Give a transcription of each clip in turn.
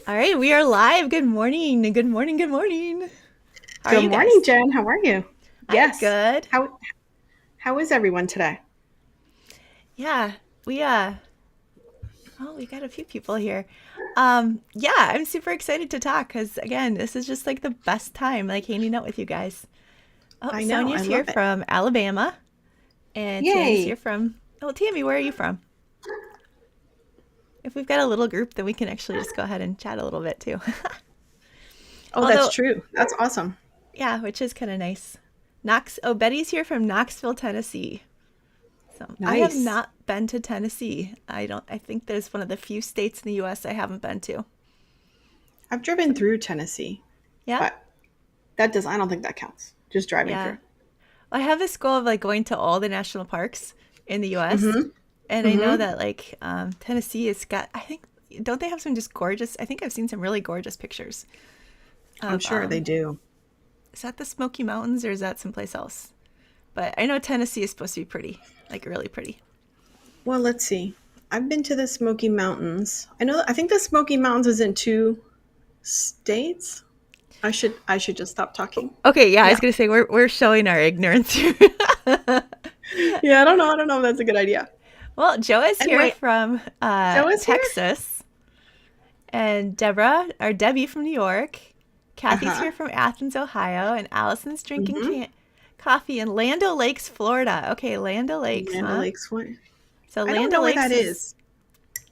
All right, we are live. Good morning. Good morning. Good morning. How are Good you morning, guys? Jen. How are you? I'm Yes. good. How is everyone today? Yeah, we oh, we got a few people here. Yeah, I'm super excited to talk because again, this is just like the best time like hanging out with you guys. Oh, I know. I Sonia's here love it. from Alabama and Tammy's here Yay. from Oh, Tammy, where are you from? If we've got a little group, then we can actually just go ahead and chat a little bit too. Oh, that's Although, true. That's awesome. yeah, which is kind of nice. Betty's here from Knoxville, Tennessee. So I have Nice. not been to Tennessee. I think there's one of the few states in the US I haven't been to. I've driven through Tennessee, Yeah? but I don't think that counts. Just driving Yeah. through. I have this goal of like going to all the national parks in the US. Mm-hmm. And I know Mm-hmm. that like Tennessee has got, I think, don't they have some just gorgeous, I think I've seen some really gorgeous pictures I'm of, sure they do. is that the Smoky Mountains or is that someplace else? But I know Tennessee is supposed to be pretty, like really pretty. Well, let's see. I've been to the Smoky Mountains. I think the Smoky Mountains is in two states. I should just stop talking. Okay, yeah, I Yeah. was gonna say we're showing our ignorance here. Yeah, I don't know. I don't know if that's a good idea. Well, Joe is here Anyway, from Joe is here. Texas, and Debbie from New York. Kathy's Uh-huh. here from Athens, Ohio, and Allison's drinking Mm-hmm. coffee in Land Lakes, Florida. Okay, Land Lakes, Land huh? O'Lakes. So I don't Land know where that Lakes is is.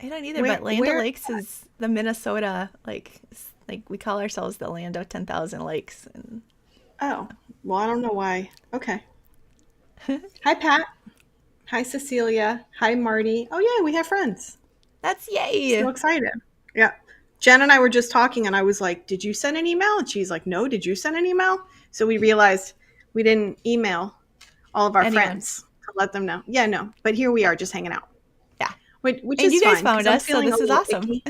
I don't either, Where but Land where Lakes is the Minnesota like we call ourselves the Land of 10,000 Lakes, and Oh, well, I don't know why. Okay. Hi Pat. Hi Cecilia. Hi Marty. Oh yeah, we have friends. that's So yay. excited. Yeah. Jen and I were just talking and I was like, "Did you send an email?" And she's like, "No, did you send an email?" So we realized we didn't email all of our Anyone? friends to let them know. Yeah, no. But here we Yeah, are just hanging out. yeah. Which And is you guys fine because found I'm us, so feeling a this is little awesome. icky.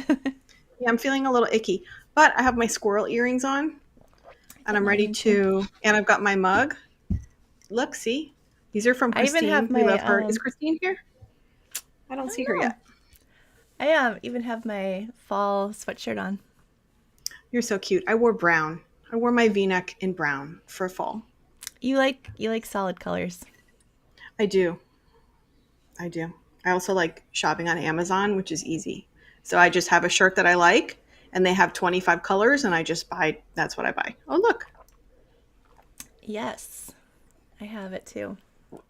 Yeah, I'm feeling a little icky. But I have my squirrel earrings on I and got I'm ready mine too. and I've got my mug. Look, see? These are from I even have Christine. We my love her. Is Christine here? I don't I see her don't know. yet. I even have my fall sweatshirt on. You're so cute. I wore brown. I wore my V-neck in brown for fall. You like solid colors. I do. I do. I also like shopping on Amazon, which is easy. So I just have a shirt that I like and they have 25 colors and I just buy that's what I buy. Oh, look. Yes, I have it too,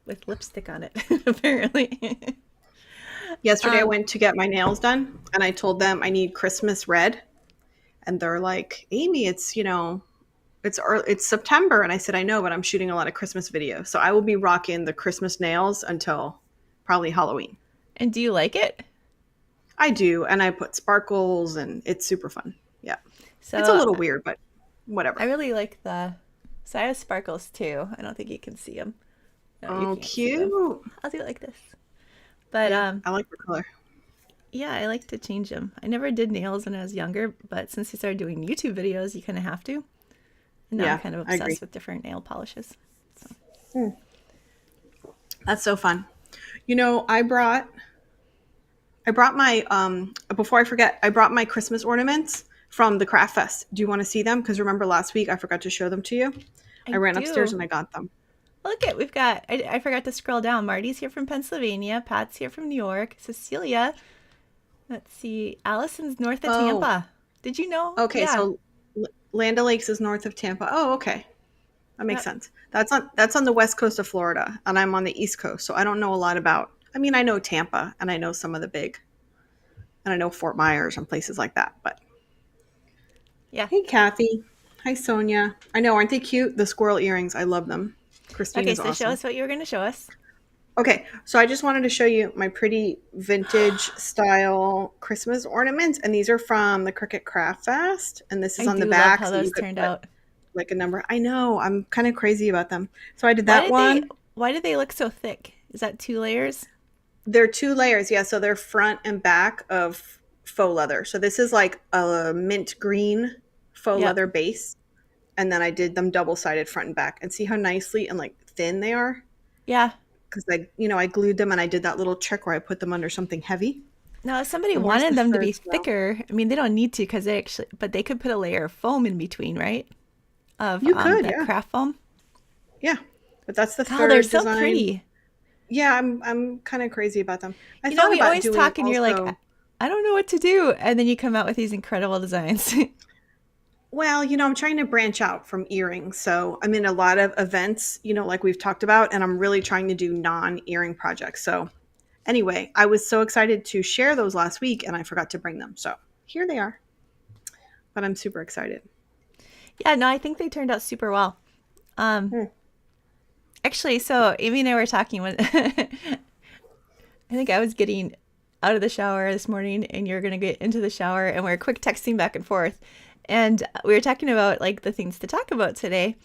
with lipstick on it. Apparently. Yesterday I um, went to get my nails done and I told them I need Christmas red and they're like, "Amy, it's September." And I said, "I know, but I'm shooting a lot of Christmas videos. So I will be rocking the Christmas nails until probably Halloween." and do you like it? I do, and I put sparkles, and it's super fun. Yeah, it's a So little weird, but I whatever. really like the. So I have sparkles too. I don't think you can see them. No, you Oh, can't see them. cute. I'll do it like this. But Yeah, I like the color. yeah, I like to change them. I never did nails when I was younger, but since I started doing YouTube videos, you kind of have to. And now I'm Yeah, kind of I obsessed agree. with different nail polishes. So Mm, that's so fun. You know, I brought my before I forget, I brought my Christmas ornaments from the craft fest. Do you want to see them? Because remember last week I forgot to show them to you. I I ran upstairs do. and I got them. Look at we've got. I forgot to scroll down. Marty's here from Pennsylvania. Pat's here from New York. Cecilia. Let's see. Allison's north of Oh, Tampa. Did you know? okay. Yeah. So Land O'Lakes is north of Tampa. Oh, okay. That makes Yep. sense. That's on the west coast of Florida, and I'm on the east coast, so I don't know a lot about. I mean, I know Tampa, and I know some of the big, and I know Fort Myers and places like that. But Yeah. hey, Kathy. Hi, Sonia. I know, aren't they cute? The squirrel earrings. I love them. Christine Okay. is So show awesome. us what you were going to show us. Okay, so I just wanted to show you my pretty vintage style Christmas ornaments, and these are from the Cricut Craft Fest, and this is I on the do love back, how so you those could turned put out. like a number. I know, I'm kind of crazy about them. So I did Why that did they? one. Why did they look so thick? Is that 2 layers? They're two layers, yeah. So they're front and back of faux leather. So this is like a mint green faux Yep. leather base, and then I did them double sided front and back. And see how nicely and like thin they are? Yeah. Because I glued them and I did that little trick where I put them under something heavy. Now, if somebody And where's the wanted them to be third row? thicker, I mean, they don't need to because they actually, but they could put a layer of foam in between, right? Of You could, that yeah. craft foam. Yeah. But that's the Oh, they're third so design. pretty. Yeah, I'm kind of crazy about them. I You know, thought we about always doing talk and you're like, also. I don't know what to do. And then you come out with these incredible designs. Well, I'm trying to branch out from earrings. So I'm in a lot of events, like we've talked about, and I'm really trying to do non-earring projects. So anyway, I was so excited to share those last week and I forgot to bring them. So here they are. But I'm super excited. Yeah, no, I think they turned out super well. Um, Hmm. Actually, so Amy and I were talking when I think I was getting out of the shower this morning and you're going to get into the shower and we are quick texting back and forth. And we were talking about like the things to talk about today.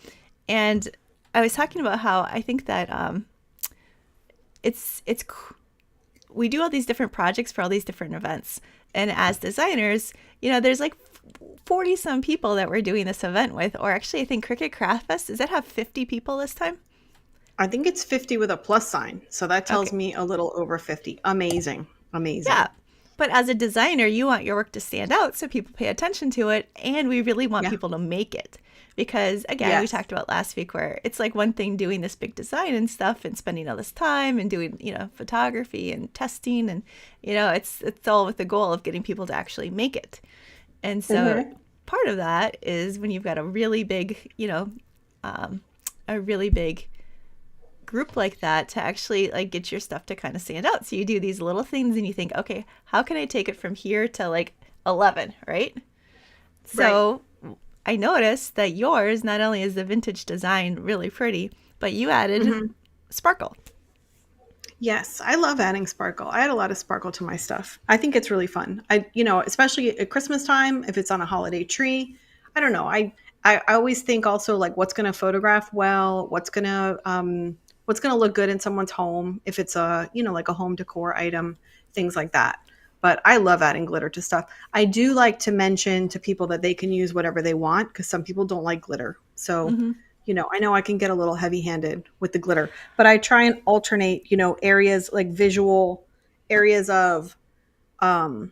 And I was talking about how I think that it's we do all these different projects for all these different events. And as designers, there's like 40 some people that we're doing this event with. Or actually, I think Cricut Craft Fest, does that have 50 people this time? I think it's 50 with a plus sign. So that tells Okay. me a little over 50. Amazing. Yeah. Amazing. But as a designer, you want your work to stand out so people pay attention to it. And we really want Yeah. people to make it. Because again, we Yes. talked about last week where it's like one thing doing this big design and stuff and spending all this time and doing, photography and testing and, it's all with the goal of getting people to actually make it. And so Hmm. part of that is when you've got a really big, a really big group like that to actually like get your stuff to kind of stand out. So you do these little things and you think, okay, how can I take it from here to like 11, right? Right. So I noticed that yours, not only is the vintage design really pretty, but you added Hmm. sparkle. Yes, I love adding sparkle. I add a lot of sparkle to my stuff. I think it's really fun. Especially at Christmas time, if it's on a holiday tree. I don't know. I always think also like what's going to photograph well, what's going to look good in someone's home if it's a, like a home decor item, things like that. But I love adding glitter to stuff. I do like to mention to people that they can use whatever they want because some people don't like glitter. So Mm-hmm. I know I can get a little heavy handed with the glitter, but I try and alternate, areas like visual areas of um,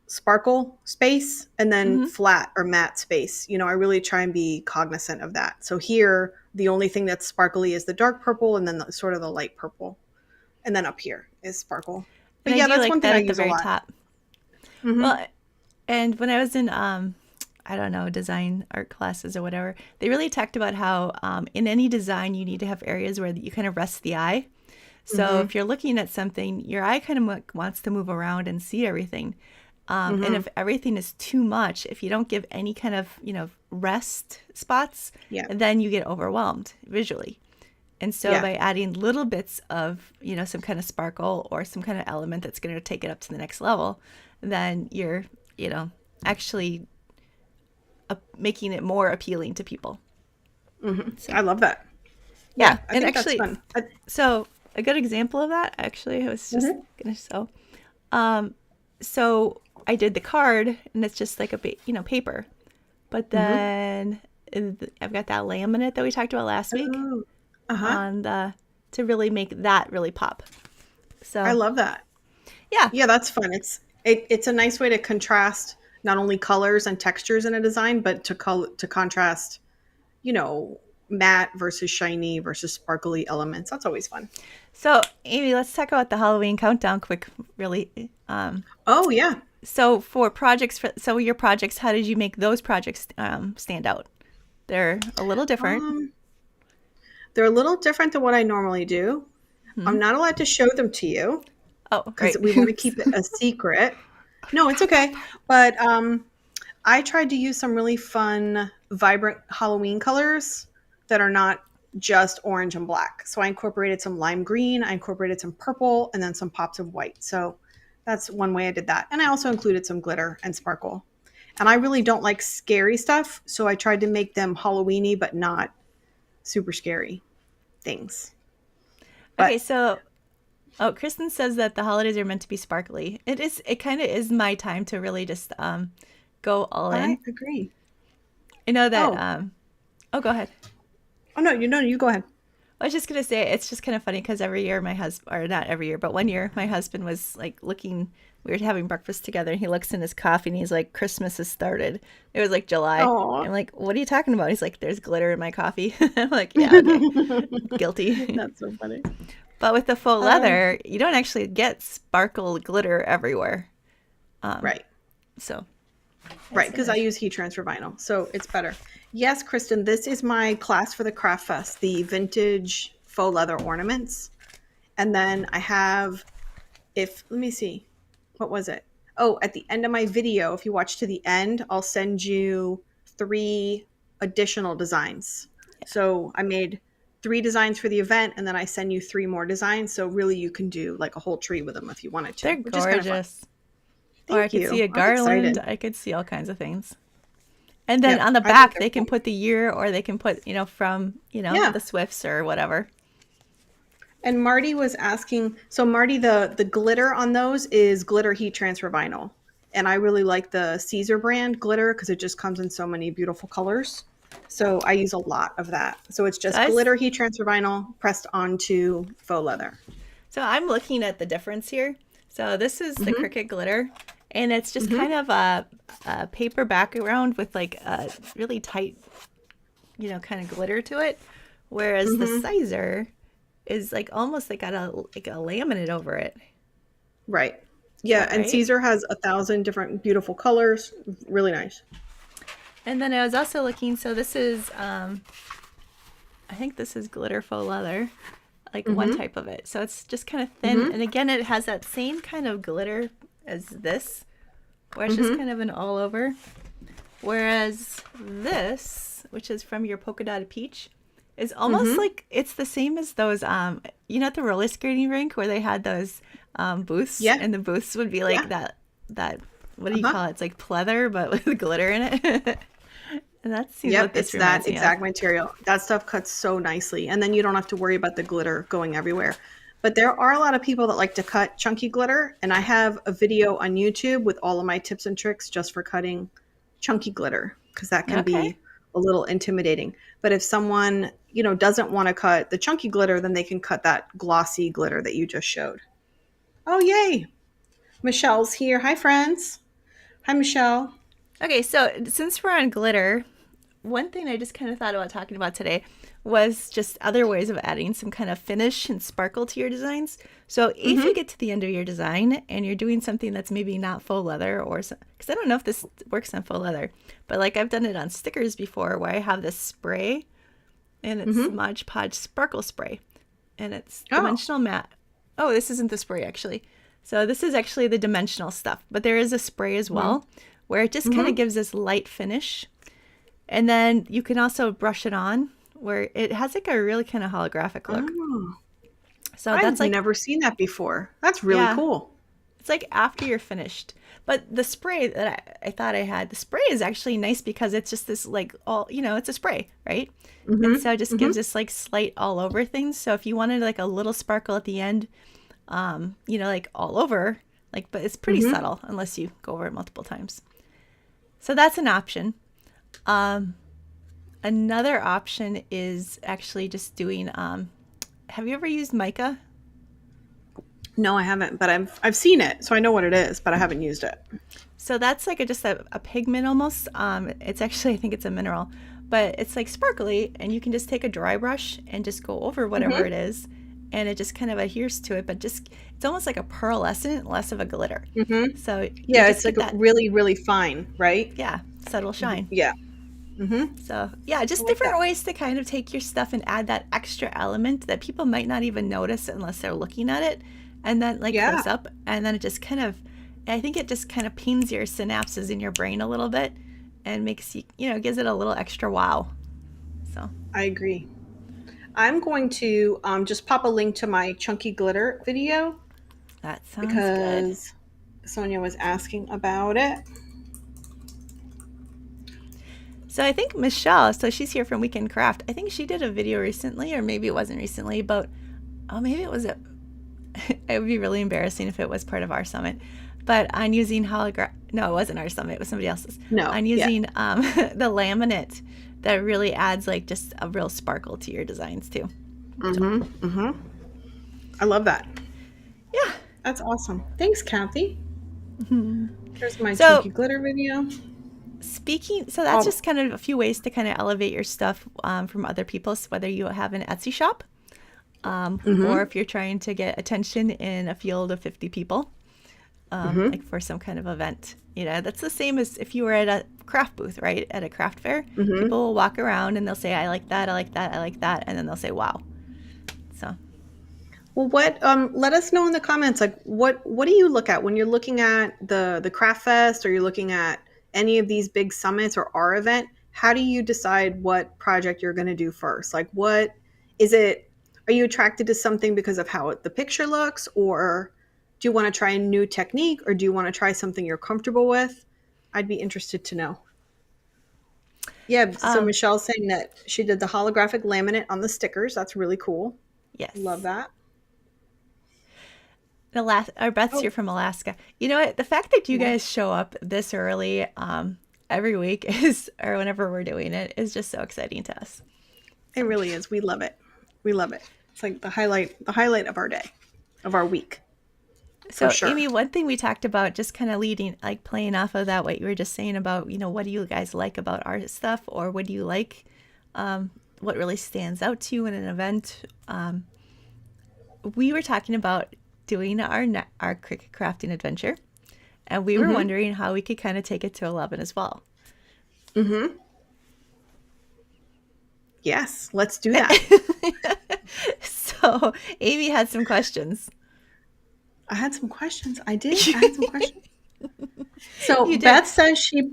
sparkle space and then Mm-hmm. flat or matte space. I really try and be cognizant of that. So here, the only thing that's sparkly is the dark purple and then sort of the light purple. And then up here is sparkle. And But I yeah, do that's like one thing that I at the use a very lot. top. Hmm. Well, and when I was in, I don't know, design art classes or whatever, they really talked about how in any design you need to have areas where you kind of rest the eye. So Hmm. if you're looking at something, your eye kind of wants to move around and see everything. And Hmm. if everything is too much, if you don't give any kind of, rest spots, Yeah. then you get overwhelmed visually. And so Yeah. by adding little bits of, some kind of sparkle or some kind of element that's going to take it up to the next level, then you're, actually making it more appealing to people. Hmm. So, I love that. yeah. Yeah, I And think that's actually, fun. so a good example of that, actually, I was just Mhm. going to show. Um, so I did the card and it's just like a, paper. But Mhm. then I've got that laminate that we talked about last week Oh. Uh-huh. on to really make that really pop. I So, love that. yeah. Yeah, that's fun. It's a nice way to contrast not only colors and textures in a design, but to contrast, you know, matte versus shiny versus sparkly elements. That's always fun. So, Amy, let's talk about the Halloween countdown quick, really. Oh yeah. So, for projects, so your projects, how did you make those projects stand out? They're a little different. Um, they're a little different than what I normally do. Hmm. I'm not allowed to show them to you Oh, because right. we want to Oops. keep it a secret. No, it's Crap, crap, okay. crap. But I tried to use some really fun, vibrant Halloween colors that are not just orange and black. So I incorporated some lime green, I incorporated some purple, and then some pops of white. So that's one way I did that. And I also included some glitter and sparkle. And I really don't like scary stuff. So I tried to make them Halloweeny, but not super scary things. Okay, But so oh, Kristen says that the holidays are meant to be sparkly. It is. It kind of is my time to really just go all I in. agree. I know that. Oh, Oh, go ahead. oh no, you know, you go ahead. I was just gonna say it's just kind of funny because every year my husband, or not every year, but one year my husband was like looking. We were having breakfast together, and he looks in his coffee, and he's like, "Christmas has started." It was like July. Oh, I'm like, "What are you talking about?" He's like, "There's glitter in my coffee." I'm like, "Yeah, okay, guilty." that's so funny. But with the faux Um, leather, you don't actually get sparkle glitter everywhere. right. So Right, it's because I nice. use heat transfer vinyl, so it's better. Yes, Kristen, this is my class for the Craft Fest, the vintage faux leather ornaments. And then I have, if, let me see, what was it? Oh, at the end of my video, if you watch to the end, I'll send you 3 additional designs. So I made 3 designs for the event, and then I send you 3 more designs. So really, you can do like a whole tree with them if you wanted to, They're which is kind of fun. gorgeous. Or I Thank could see you. a I'm garland. excited. I could see all kinds of things. And then Yep, on the I think back, they're they can cool. put the year, or they can put, from, Yeah. the Swifts or whatever. And Marty was asking, so Marty, the glitter on those is glitter heat transfer vinyl. And I really like the Caesar brand glitter because it just comes in so many beautiful colors. So I use a lot of that. So it's So just I, s- glitter heat transfer vinyl pressed onto faux leather. so I'm looking at the difference here. So this is the Mm-hmm. Cricut glitter, and it's just Mm-hmm. kind of a paper background with like a really tight, kind of glitter to it. Whereas the Mm-hmm. Sizer is like almost like got a laminate over it. Right. Is Yeah. that And right? Caesar has 1,000 different beautiful colors. Really nice. And then I was also looking. So this is, I think this is glitter faux leather, like one Mm-hmm. type of it. So it's just kind of thin, Mm-hmm. and again, it has that same kind of glitter as this, where it's just Mm-hmm. kind of an all over. Whereas this, which is from your polka dotted peach, is almost Mm-hmm. like it's the same as those at the roller skating rink where they had those booths, Yeah. and the booths would be like Yeah. that what do you Uh-huh. call it? It's like pleather but with glitter in it. And that seems Yep, what this it's that reminds me of. exact material. That stuff cuts so nicely. And then you don't have to worry about the glitter going everywhere. But there are a lot of people that like to cut chunky glitter. And I have a video on YouTube with all of my tips and tricks just for cutting chunky glitter because that can Okay. be a little intimidating. But if someone, doesn't want to cut the chunky glitter, then they can cut that glossy glitter that you just showed. Oh, yay. Michelle's here. Hi, friends. Hi, Michelle. Okay, so since we're on glitter, one thing I just kind of thought about talking about today was just other ways of adding some kind of finish and sparkle to your designs. So if Mm-hmm. you get to the end of your design and you're doing something that's maybe not faux leather, or because I don't know if this works on faux leather, but like I've done it on stickers before where I have this spray, and it's Mm-hmm. Mod Podge sparkle spray, and it's Oh. dimensional matte. Oh, this isn't the spray actually. So this is actually the dimensional stuff, but there is a spray as Mm-hmm. well where it just kind of Mm-hmm. gives this light finish. And then you can also brush it on where it has like a really kind of holographic look. Oh. So that's I've like, never seen that before. That's really yeah, cool. it's like after you're finished. But the spray that I thought I had, the spray is actually nice because it's just this like all, it's a spray, right? And Mm-hmm. so it just Mm-hmm. gives this like slight all over things. So if you wanted like a little sparkle at the end, like all over, like, but it's pretty Mm-hmm. subtle unless you go over it multiple times. So that's an option. Another option is actually just doing, have you ever used mica? No, I haven't, but I've seen it, so I know what it is, but I haven't used it. So that's like just a pigment almost. It's actually, I think it's a mineral, but it's like sparkly, and you can just take a dry brush and just go over whatever Mm-hmm. it is, and it just kind of adheres to it, but just, it's almost like a pearlescent, less of a glitter. Mm-hmm. So you Yeah, just it's like get that, really, really fine, right? yeah, subtle shine. Yeah. Mm-hmm. So yeah, I just like different that. ways to kind of take your stuff and add that extra element that people might not even notice unless they're looking at it, and then like Yeah, close up, and then it just kind of, I think it just kind of pings your synapses in your brain a little bit, and makes you, gives it a little extra wow. So I agree. I'm going to just pop a link to my chunky glitter video that sounds good. because Sonia was asking about it. So I think Michelle, so she's here from Weekend Craft. I think she did a video recently, or maybe it wasn't recently, but oh, maybe it was a. It would be really embarrassing if it was part of our summit. But on using hologram, no, it wasn't our summit. It was somebody else's. No, On yeah. using the laminate that really adds like just a real sparkle to your designs too. Mm-hmm. Mm-hmm. I love that. Yeah. That's awesome. Thanks, Kathy. Here's my So chunky glitter video. so that's Oh. just kind of a few ways to kind of elevate your stuff from other people. So whether you have an Etsy shop, or Mm-hmm. if you're trying to get attention in a field of 50 people, Mm-hmm. like for some kind of event. That's the same as if you were at a craft booth, right? At a craft fair, Mm-hmm. people will walk around and they'll say, I like that, I like that, I like that. And then they'll say, wow. So, Well, what let us know in the comments, like what do you look at when you're looking at the craft fest, or you're looking at any of these big summits or our event? How do you decide what project you're going to do first? Like, what is it? Are you attracted to something because of how the picture looks, or do you want to try a new technique, or do you want to try something you're comfortable with? I'd be interested to know. Yeah, so um, Michelle's saying that she did the holographic laminate on the stickers. That's really cool. Love yes. that. Our Beth's Oh, here from Alaska. You know what? The fact that you yeah. guys show up this early every week or whenever we're doing it, is just so exciting to us. It So, really is. We love it. We love it. It's like the highlight of our day, of our week, for so sure. Amy, one thing we talked about, just kind of leading, like playing off of that, what you were just saying about, what do you guys like about our stuff, or what do you like, what really stands out to you in an event? We were talking about doing our Cricut crafting adventure, and we were Mm-hmm. wondering how we could kind of take it to 11 as well. Mm-hmm. Yes, let's do that. So Amy had some questions. I had some questions. I did. I had some questions. So You did. Beth says she.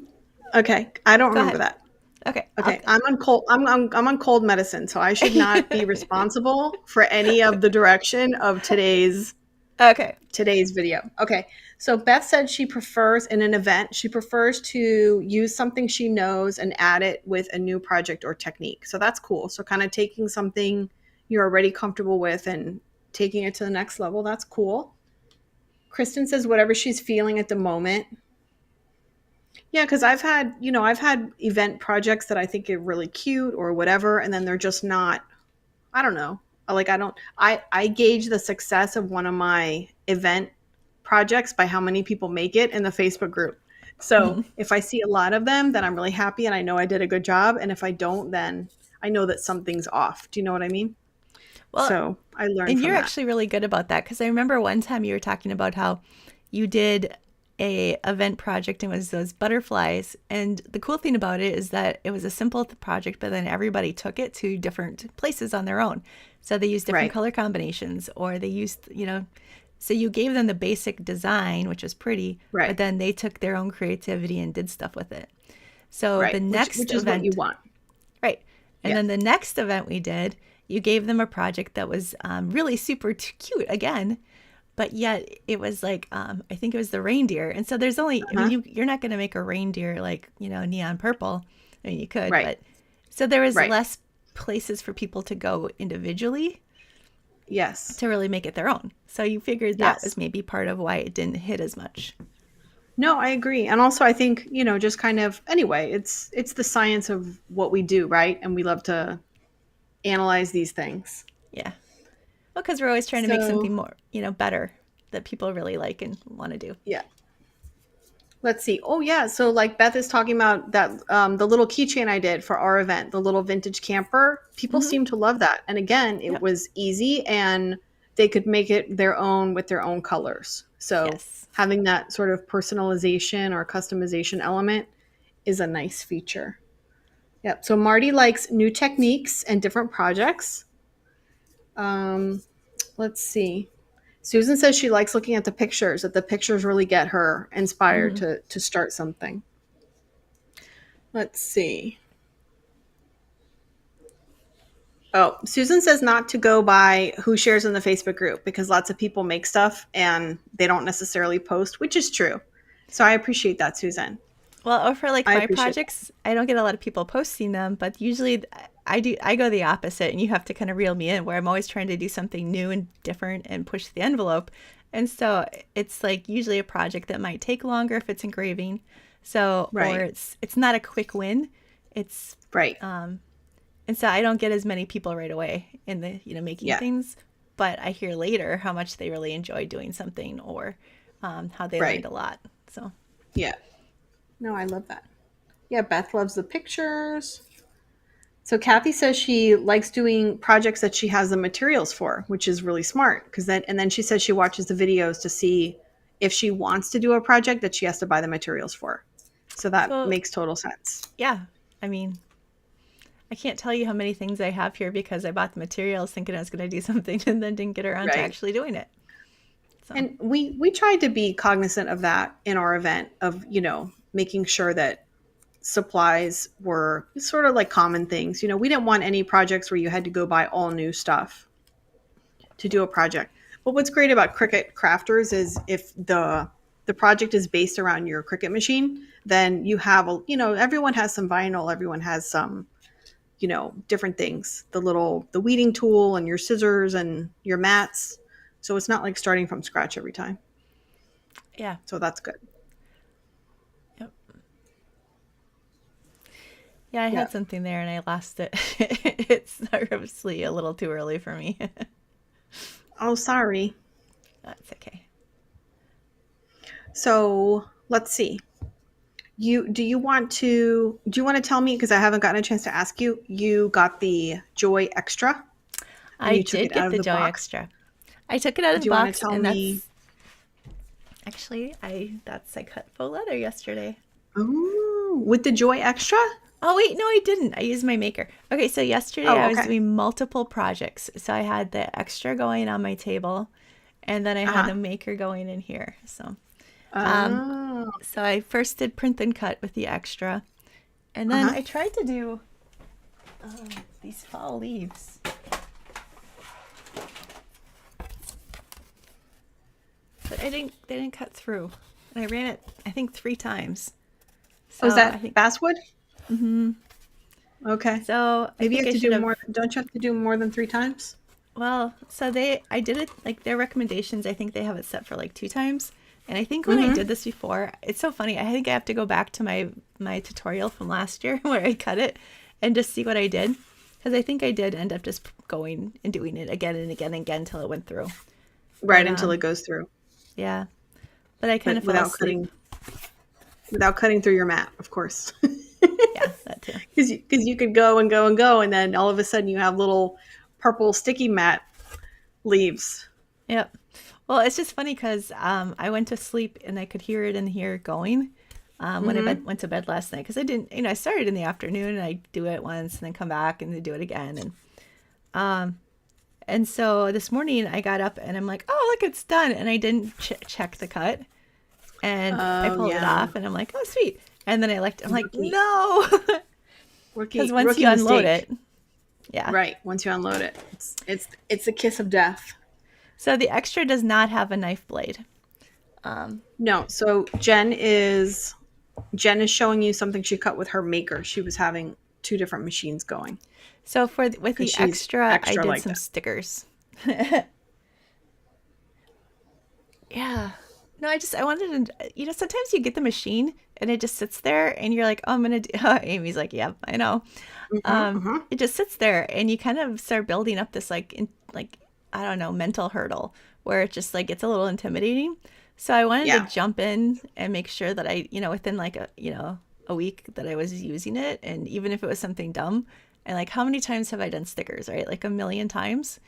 Okay, I don't Go remember ahead. that. Okay. Okay, I'm on cold. I'm on cold medicine, so I should not be responsible for any of the direction of Okay. today's video. Okay. So Beth said she prefers in an event, she prefers to use something she knows and add it with a new project or technique. So that's cool. So kind of taking something you're already comfortable with and taking it to the next level. That's cool. Kristen says whatever she's feeling at the moment. Yeah, because I've had event projects that I think are really cute or whatever, and then they're just not, I don't know. Like I gauge the success of one of my event projects by how many people make it in the Facebook group. So Mhm. if I see a lot of them, then I'm really happy and I know I did a good job. And if I don't, then I know that something's off. Do you know what I mean? Well, So I learned and from you're that. actually really good about that, because I remember one time you were talking about how you did a event project and it was those butterflies, and the cool thing about it is that it was a simple project, but then everybody took it to different places on their own. So they used different Right. color combinations, or they used, so you gave them the basic design, which was pretty, but Right. then they took their own creativity and did stuff with it. So the Right. Which next which is what you event, want. right. And then Yes. the next event we did, you gave them a project that was really super cute again, but yet it was like, I think it was the reindeer. And so there's only, I mean, Uh-huh. you're not going to make a reindeer like, neon purple. I mean, you could, Right. but so there was Right. less places for people to go individually Yes. to really make it their own. So you figured that Yes. was maybe part of why it didn't hit as much. No, I agree. And also I think, just kind of anyway, it's the science of what we do, right? And we love to analyze these things. Yeah. Well, because we're always trying to make So, something more, better that people really like and want to do. yeah. Let's see. Oh yeah, so like Beth is talking about that the little keychain I did for our event, the little vintage camper. People Hmm. seem to love that. And again, it Yep. was easy and they could make it their own with their own colors. So Yes. having that sort of personalization or customization element is a nice feature. Yep. So Marty likes new techniques and different projects. Um, let's see. Susan says she likes looking at the pictures, that the pictures really get her inspired Hmm. to start something. Let's see. Oh, Susan says not to go by who shares in the Facebook group because lots of people make stuff and they don't necessarily post, which is true. So I appreciate that, Susan. Well, or for like I my appreciate that. projects, I don't get a lot of people posting them, but usually I do. I go the opposite, and you have to kind of reel me in, where I'm always trying to do something new and different and push the envelope. And so it's like usually a project that might take longer if it's engraving. So, or Right. it's not a quick win. It's Right. And so I don't get as many people right away in the, making Yeah. things, but I hear later how much they really enjoy doing something, or how they learned Right. a lot. So, Yeah. No, I love that. Yeah, Beth loves the pictures. So Kathy says she likes doing projects that she has the materials for, which is really smart. Because then she says she watches the videos to see if she wants to do a project that she has to buy the materials for. So that so makes total sense. yeah, I mean, I can't tell you how many things I have here because I bought the materials thinking I was going to do something and then didn't get around to Right. actually doing it. So, And we tried to be cognizant of that in our event of, making sure that supplies were sort of like common things. We didn't want any projects where you had to go buy all new stuff to do a project. But what's great about Cricut Crafters is if the project is based around your Cricut machine, then you have everyone has some vinyl, everyone has some different things, the weeding tool and your scissors and your mats. So it's not like starting from scratch every time. yeah. So that's good. Yep. Yeah, I Yeah. had something there and I lost it. It's obviously a little too early for me. Oh, sorry. That's okay. So let's see. Do you want to tell me, because I haven't gotten a chance to ask you, you got the Joy Extra and I you took did it out get of the the Joy box? Extra. I took it out of Do the you want to box, tell and me? I cut faux leather yesterday. Oh, with the Joy Extra? Oh wait, no, I didn't. I used my maker. Okay, so yesterday Oh, I was okay. doing multiple projects. So I had the extra going on my table, and then I had Uh-huh. the maker going in here. Um, Oh, so I first did print and cut with the extra, and then uh-huh. I tried to do these fall leaves, but they didn't cut through, and I ran it I think 3 times. Oh, So is I that think basswood? Okay. so. I Maybe you think have I to should do have. more. Don't you have to do more than 3 times? Well, I did it like their recommendations. I think they have it set for like 2 times. And I think when I Mm-hmm. did this before, it's so funny. I think I have to go back to my tutorial from last year where I cut it and just see what I did, because I think I did end up just going and doing it again and again and again until it went through. Right But until it goes through, yeah, but I kind but of fell asleep. without cutting through your mat, of course. Yeah, that too. Because you could go and go and go, and then all of a sudden you have little purple sticky mat leaves. Yep. Well, it's just funny because I went to sleep and I could hear it in here going when Mm-hmm. went to bed last night, because I didn't, I started in the afternoon and I do it once and then come back and then do it again. And so this morning I got up and I'm like, oh, look, it's done. And I didn't check the cut, and I Oh pulled it yeah, off and I'm like, oh, sweet. And then I looked, I'm like, rookie, no, because once rookie you unload mistake. it, yeah. Right, once you unload it, it's a kiss of death. So the extra does not have a knife blade. No, so Jen is showing you something she cut with her maker. She was having two different machines going So with because the she's extra, I extra did like some that. stickers. Yeah. No, I wanted to, sometimes you get the machine and it just sits there and you're like, oh, I'm going to do, Amy's like, yep, I know. Mm-hmm, mm-hmm. It just sits there and you kind of start building up this I don't know, mental hurdle where it just like, it's a little intimidating. So I wanted to Yeah, jump in and make sure that within like a week that I was using it. And even if it was something dumb, and like, how many times have I done stickers, right? Like a million times.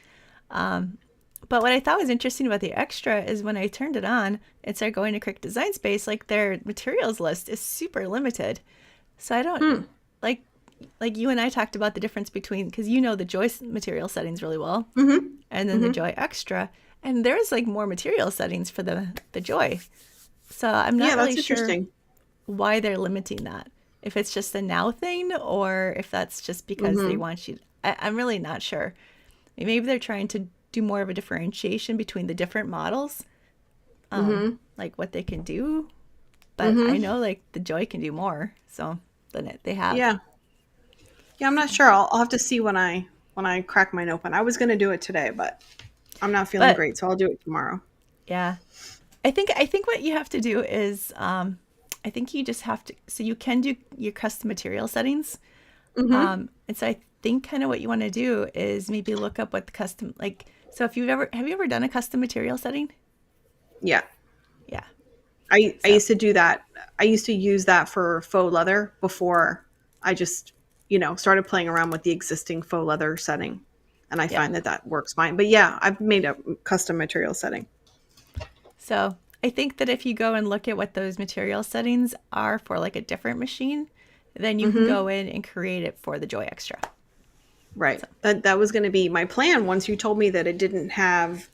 But what I thought was interesting about the extra is when I turned it on and started going to Cricut Design Space, like their materials list is super limited. So I don't hmm. like like you and I talked about the difference between, because you know the Joy material settings really well, Mm-hmm, and then the mm-hmm. Joy Extra, and there's like more material settings for the Joy. So I'm Yeah, not really that's sure interesting. why they're limiting that. If it's just a now thing, or if that's just because they Mm-hmm, want you. I'm really not sure. Maybe they're trying to do more of a differentiation between the different models, mm-hmm, like what they can do. But I mm-hmm. know like the Joy can do more, so than they have. Yeah, yeah. I'm not So, sure. I'll have to see when I crack mine open. I was gonna do it today, but I'm not feeling but great, so I'll do it tomorrow. yeah, I think what you have to do is I think you just have to, so you can do your custom material settings, Mm-hmm. And so I think kind of what you want to do is maybe look up what the custom, like, so if have you ever done a custom material setting? Yeah. Yeah. I So, used to do that. I used to use that for faux leather before I just, started playing around with the existing faux leather setting. And I yeah. find that that works fine. But yeah, I've made a custom material setting. So I think that if you go and look at what those material settings are for like a different machine, then you can Mm-hmm. go in and create it for the Joy Extra. Right. So, That was going to be my plan once you told me that it didn't have,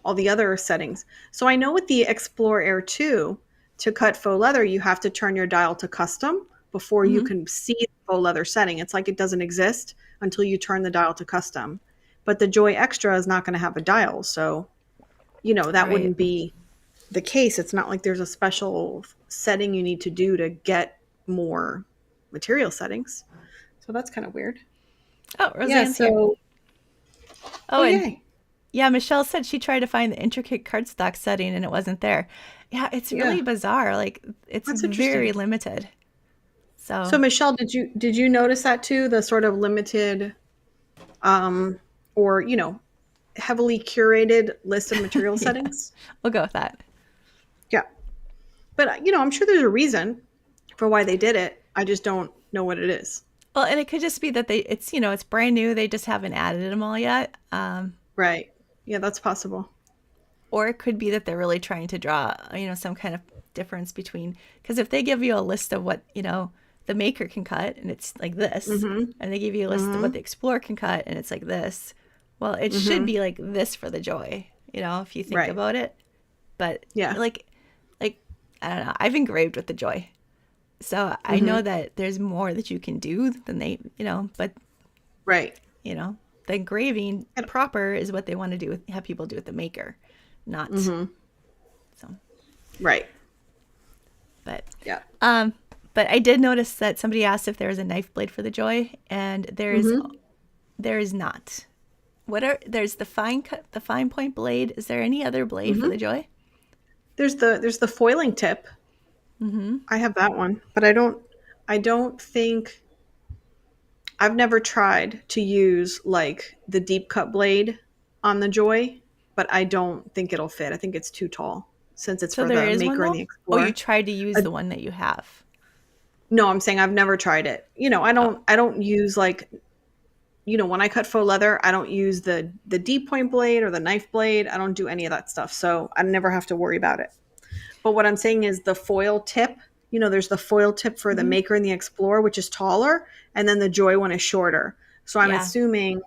all the other settings. So I know with the Explore Air 2 to cut faux leather, you have to turn your dial to custom before you mm-hmm. can see the faux leather setting. It's like it doesn't exist until you turn the dial to custom. But the Joy Extra is not going to have a dial. So, that Right. wouldn't be the case. It's not like there's a special setting you need to do to get more material settings. So that's kind of weird. Oh, Yeah. Roseanne's here. So, Oh, oh, and yay. yeah, Michelle said she tried to find the intricate cardstock setting and it wasn't there. Yeah, it's Yeah. really bizarre. Like it's That's very interesting. limited. So So, Michelle, did you notice that too? The sort of limited um or heavily curated list of material yeah, settings? we'll go with that. Yeah. But I'm sure there's a reason for why they did it. I just don't know what it is. Well, and it could just be that it's brand new. They just haven't added them all yet. Right. Yeah, that's possible. Or it could be that they're really trying to draw, some kind of difference between, because if they give you a list of what, the maker can cut and it's like this, Mhm. and they give you a list of what Mhm. the explorer can cut and it's like this, well, it should Mhm. be like this for the Joy, if you think Right. about it. But Yeah. like I don't know, I've engraved with the Joy. So I know Mhm. that there's more that you can do than but Right. you know, the engraving And- proper is what they want to do with have people do with the maker, not Mhm. so. Right. But Yeah. um, but I did notice that somebody asked if there was a knife blade for the Joy, and Mhm. there is not. There's the fine point blade. Is there any other blade for the Mhm. Joy? There's the foiling tip. Mm-hmm. I have that one, but I don't think I've never tried to use like the deep cut blade on the Joy, but I don't think it'll fit. I think it's too tall since it's So for there the is one Maker and though. the Oh, you Explorer. tried to use Uh, the one that you have. no, I'm saying I've never tried it. I Oh, don't use like when I cut faux leather, I don't use the deep point blade or the knife blade. I don't do any of that stuff. So I never have to worry about it. But what I'm saying is the foil tip, there's the foil tip for the mm-hmm. Maker and the Explorer, which is taller, and then the Joy one is shorter. So I'm Yeah. assuming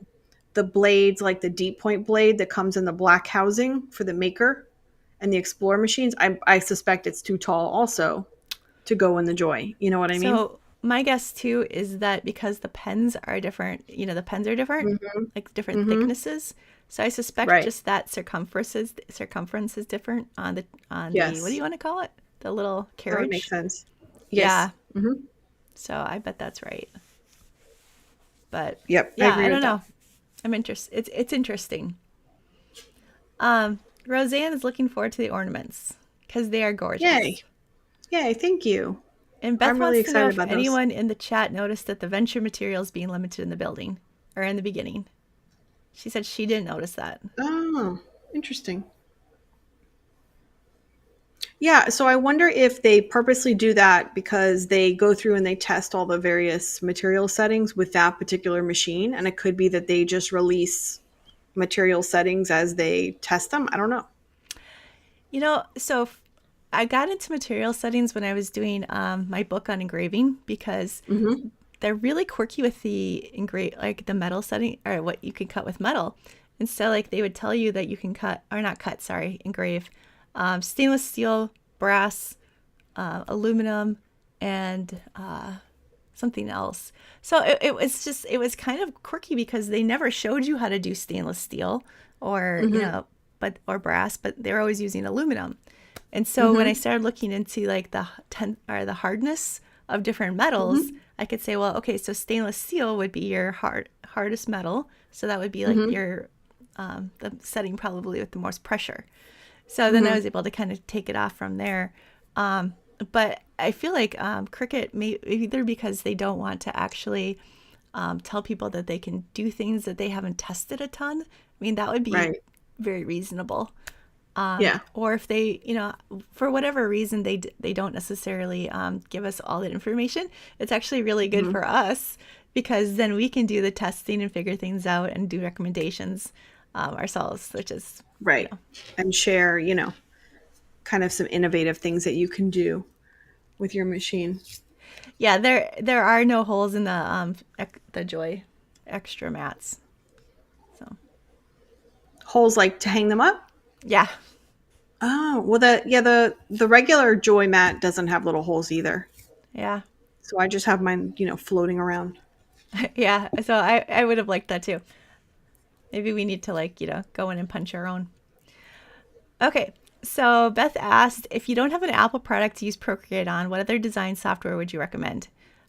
the blades, like the deep point blade that comes in the black housing for the Maker and the Explorer machines, I suspect it's too tall also to go in the Joy. You know what I mean? So my guess too is that because the pens are different, the pens are different, Mm-hmm. like different Mm-hmm. thicknesses. So I suspect Right. just that circumference is different on the what do you Yes. want to call it? The little That would make carriage. sense. Yes. Yeah. Mm-hmm. So I bet that's right. But Yep. I yeah, agree I with don't that. know. I'm interested. It's interesting. Roseanne is looking forward to the ornaments because they are gorgeous. Yay. Yay. Thank you. And Beth I'm really wants to know excited if about those. anyone in the chat noticed that the venture materials being limited in the building or in the beginning. She said she didn't notice that. Oh, interesting. Yeah, so I wonder if they purposely do that because they go through and they test all the various material settings with that particular machine. And it could be that they just release material settings as they test them. I don't know. I got into material settings when I was doing my book on engraving because Hmm. they're really quirky with the like the metal setting or what you can cut with metal. And so like they would tell you that you can cut or not cut, sorry, engrave stainless steel, brass, aluminum, and something else. So it was kind of quirky because they never showed you how to do stainless steel or Hmm. or brass, but they're always using aluminum. And so when I Hmm. started looking into like the hardness of different metals, Hmm. I could say, well, okay, so stainless steel would be your hardest metal, so that would be like Hmm. your the setting probably with the most pressure. So then I Hmm. was able to kind of take it off from there. But I feel like Cricut may either because they don't want to actually tell people that they can do things that they haven't tested a ton. I mean, that would be Right. very reasonable. Yeah. Or if they, for whatever reason, they don't necessarily give us all that information, it's actually really good Hmm. for us because then we can do the testing and figure things out and do recommendations ourselves, which is, Right. And share, kind of some innovative things that you can do with your machine. yeah, there are no holes in the Joy extra mats. So Holes like to hang them up? yeah, Oh, well the regular Joy mat doesn't have little holes either. yeah, So I just have mine, floating around. yeah. So I would have liked that too. Maybe we need to go in and punch our own. Okay, so Beth asked if you don't have an Apple product to use Procreate on, what other design software would you recommend?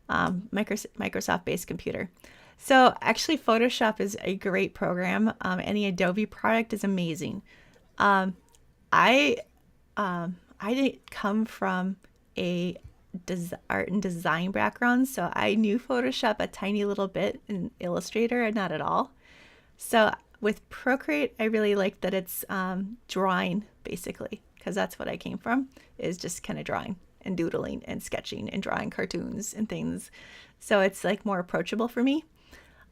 Microsoft-based computer. So actually, Photoshop is a great program. Any Adobe product is amazing. I I didn't come from a art and design background, so I knew Photoshop a tiny little bit in Illustrator, not at all. So with Procreate, I really like that it's drawing basically, because that's what I came from, is just kind of drawing and doodling and sketching and drawing cartoons and things. So it's like more approachable for me.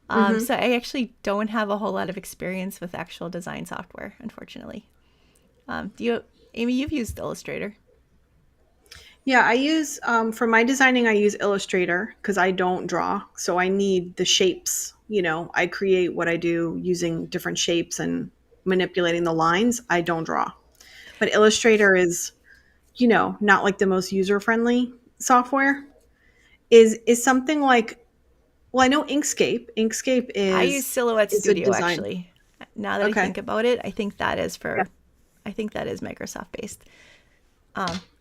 Hmm. So I actually don't have a whole lot of experience with actual design software, unfortunately. Do you, Amy? You've used Illustrator. Yeah, I use for my designing I use Illustrator because I don't draw. So I need the shapes. I create what I do using different shapes and manipulating the lines. I don't draw. But Illustrator is, not like the most user-friendly software. Is something like, well, I know Inkscape. Inkscape I use is Silhouette is a Studio design. actually. Now that I Okay. think about it, I think that is Yeah. I think that is Microsoft based.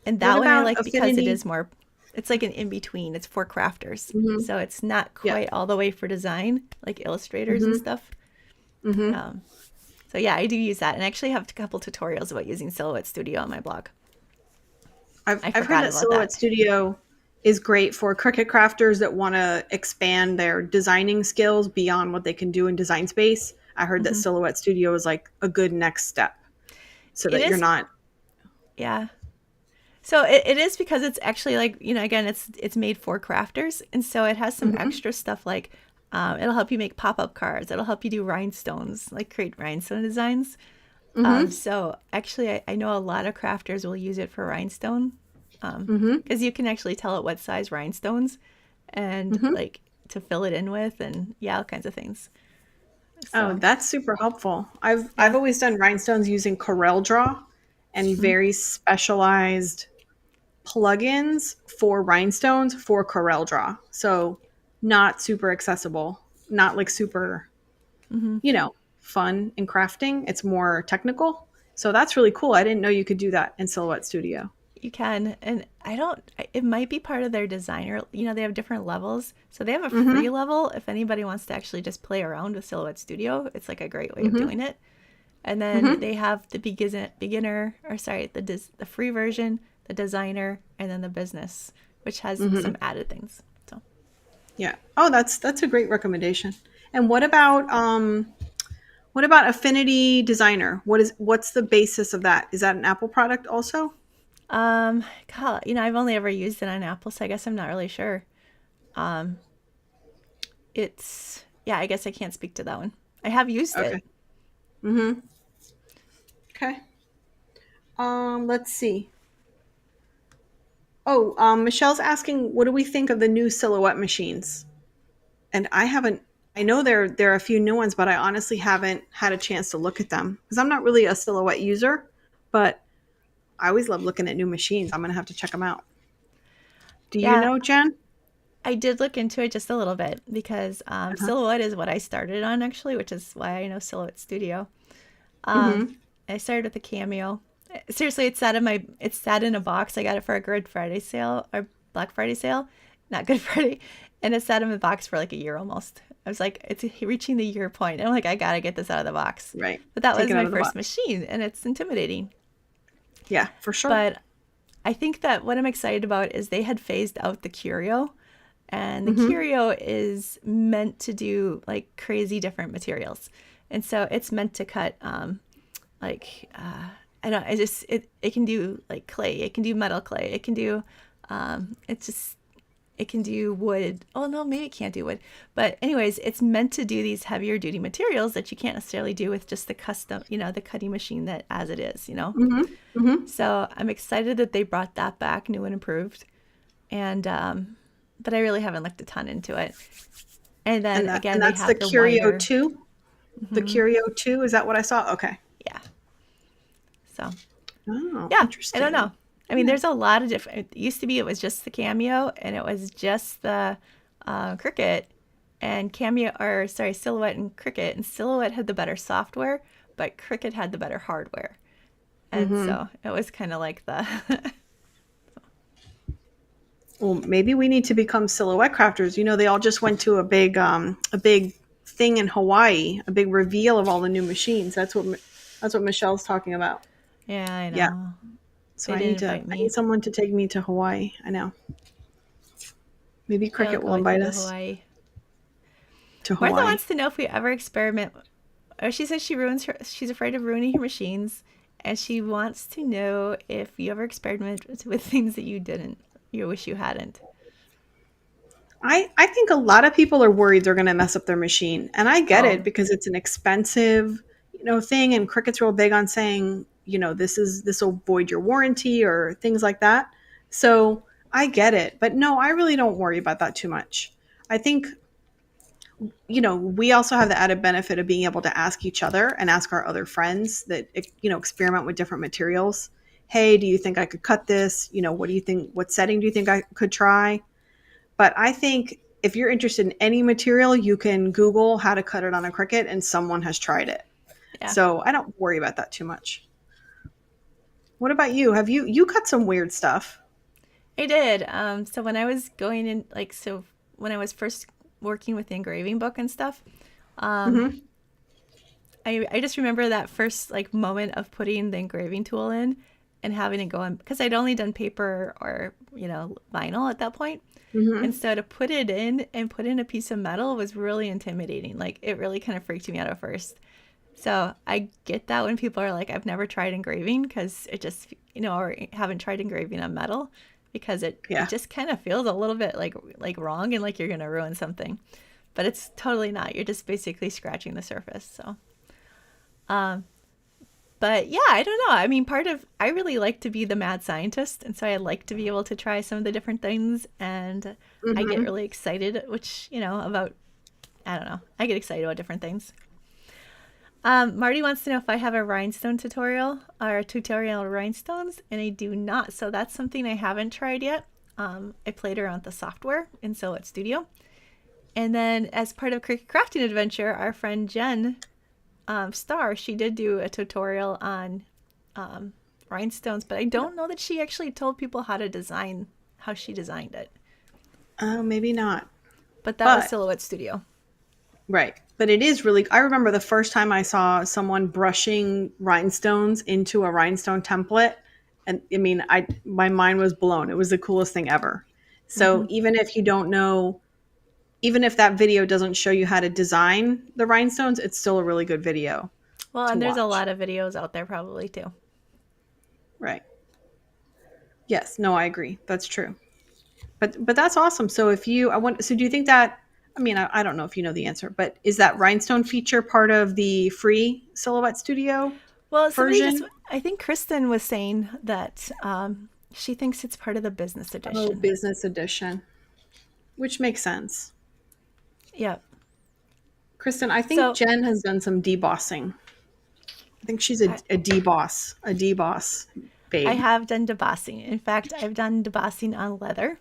And What that one I about like because it Affinity? is more, it's like an in between. It's for crafters. Hmm. So it's not Yeah. quite all the way for design, like illustrators and Hmm. stuff. Hmm. Um, so yeah, I do use that. And I actually have a couple tutorials about using Silhouette Studio on my blog. I I've heard forgot that about Silhouette that. Studio is great for Cricut crafters that want to expand their designing skills beyond what they can do in Design Space. I heard that Hmm. Silhouette Studio is like a good next step so It that you're is, not. yeah. So it is because it's actually like, again, it's made for crafters. And so it has some Hmm. extra stuff like it'll help you make pop-up cards. It'll help you do rhinestones, like create rhinestone designs. Hmm. So actually, I know a lot of crafters will use it for rhinestone Hmm. because you can actually tell it what size rhinestones and Hmm. like to fill it in with and yeah, all kinds of things. Oh, So that's super helpful. I've yeah. always done rhinestones using Corel Draw and Mhm. very specialized plugins for rhinestones for Corel Draw. So not super accessible, not like super, Mhm. fun in crafting. It's more technical. So that's really cool. I didn't know you could do that in Silhouette Studio. You can, and I don't. It might be part of their designer. They have different levels. So they have a free Mm-hmm. level if anybody wants to actually just play around with Silhouette Studio. It's like a great way of Mm-hmm. doing it. And then Mm-hmm. they have the beginner, or sorry, the free version, the designer, and then the business, which has Mm-hmm. some added things. So Yeah. Oh, that's a great recommendation. And what about Affinity Designer? What's the basis of that? Is that an Apple product also? God, I've only ever used it on Apple, so I guess I'm not really sure. Um, it's yeah, I guess I can't speak to that one. I have used Okay. it. Mm-hmm. Okay. Let's see. Oh, Michelle's asking, what do we think of the new Silhouette machines? And I haven't. I know there are a few new ones, but I honestly haven't had a chance to look at them because I'm not really a Silhouette user. But I always love looking at new machines. I'm gonna have to check them out. Do you Yeah, know, Jen? I did look into it just a little bit because Uh-huh. Silhouette is what I started on actually, which is why I know Silhouette Studio. Um, Mm-hmm. I started with a Cameo. Seriously, it's sat in a box. I got it for a Good Friday sale or Black Friday sale, not Good Friday, and it sat in the box for like a year almost. I was like, it's reaching the year point, and I'm like, I gotta get this out of the box. Right. But that Take was it out my of the first box. machine, and it's intimidating. Yeah, for sure. But I think that what I'm excited about is they had phased out the curio, And the Mm-hmm. curio is meant to do like crazy different materials. And so it's meant to cut like I don't I just it can do like clay, it can do metal clay, it can do it's just it can do wood. Oh no, maybe it can't do wood. But anyways, it's meant to do these heavier duty materials that you can't necessarily do with just the custom, the cutting machine that as it is. Mm-hmm. Mm-hmm. So I'm excited that they brought that back, new and improved. And but I really haven't looked a ton into it. And then And again, they that's the have the Curio wider. 2. The Curio 2, is that what I saw? Okay. Yeah. So Oh, yeah, I don't know. interesting. I mean, Yeah. there's a lot of different. It used to be it was just the Cameo and it was just the Cricut and Cameo, or sorry, Silhouette and Cricut. And Silhouette had the better software, but Cricut had the better hardware. And Mm-hmm. so it was kind of like the. Well, maybe we need to become silhouette crafters. They all just went to a big thing in Hawaii, a big reveal of all the new machines. That's what Michelle's talking about. Yeah, I Yeah. know. So They I didn't need invite I need me. someone to take me to Hawaii. I know. Maybe Yeah, I'll Cricut go will with you invite to us Hawaii. to Martha Hawaii. wants to know if we ever experiment. Oh, she says she's afraid of ruining her machines, and she wants to know if you ever experiment with things that you wish you hadn't. I think a lot of people are worried they're going to mess up their machine. And I get it Oh, because it's an expensive, thing. And Cricut's real big on saying, this will void your warranty or things like that. So I get it. But no, I really don't worry about that too much. I think, we also have the added benefit of being able to ask each other and ask our other friends that, experiment with different materials. Hey, do you think I could cut this? What do you think? What setting do you think I could try? But I think if you're interested in any material, you can Google how to cut it on a Cricut and someone has tried it. yeah, So I don't worry about that too much. What about you? Have you cut some weird stuff? I did. So when I was going in, when I was first working with the engraving book and stuff, um, Mm-hmm. I just remember that first like moment of putting the engraving tool in and having it go in because I'd only done paper or vinyl at that point. Mm-hmm. And so to put it in and put in a piece of metal was really intimidating. Like it really kind of freaked me out at first. So I get that when people are like, I've never tried engraving because it just, or haven't tried engraving on metal because it Yeah. just kind of feels a little bit like wrong and like you're going to ruin something. But it's totally not. You're just basically scratching the surface. So, um, but yeah, I don't know. I mean, I really like to be the mad scientist. And so I like to be able to try some of the different things. And I get Mm-hmm. really excited, which, about, I don't know, I get excited about different things. Marty wants to know if I have a rhinestone tutorial or a tutorial on rhinestones, and I do not. So that's something I haven't tried yet. I played around with the software in Silhouette Studio. And then as part of Cricut Crafting Adventure, our friend Jen Star, she did do a tutorial on rhinestones, but I don't know that she actually told people how she designed it. Oh, maybe not. But that was But Silhouette Studio. right. But it is really I remember the first time I saw someone brushing rhinestones into a rhinestone template. And I mean, I my mind was blown. It was the coolest thing ever. So Hmm. even if you don't know even if that video doesn't show you how to design the rhinestones, it's still a really good video Well, to and there's a watch. lot of videos out there probably too. Right. Yes. No, I agree. That's true. But that's awesome. So if you I want so do you think that I mean I don't know if you know the answer, but is that rhinestone feature part of the free Silhouette Studio Well, somebody just, version? I think Kristen was saying that she thinks it's part of the business Oh, edition. business edition, which makes sense. Yep. Kristen, I think So Jen has done some debossing. I think she's I, a deboss I babe. have done debossing. In fact, I've done debossing on leather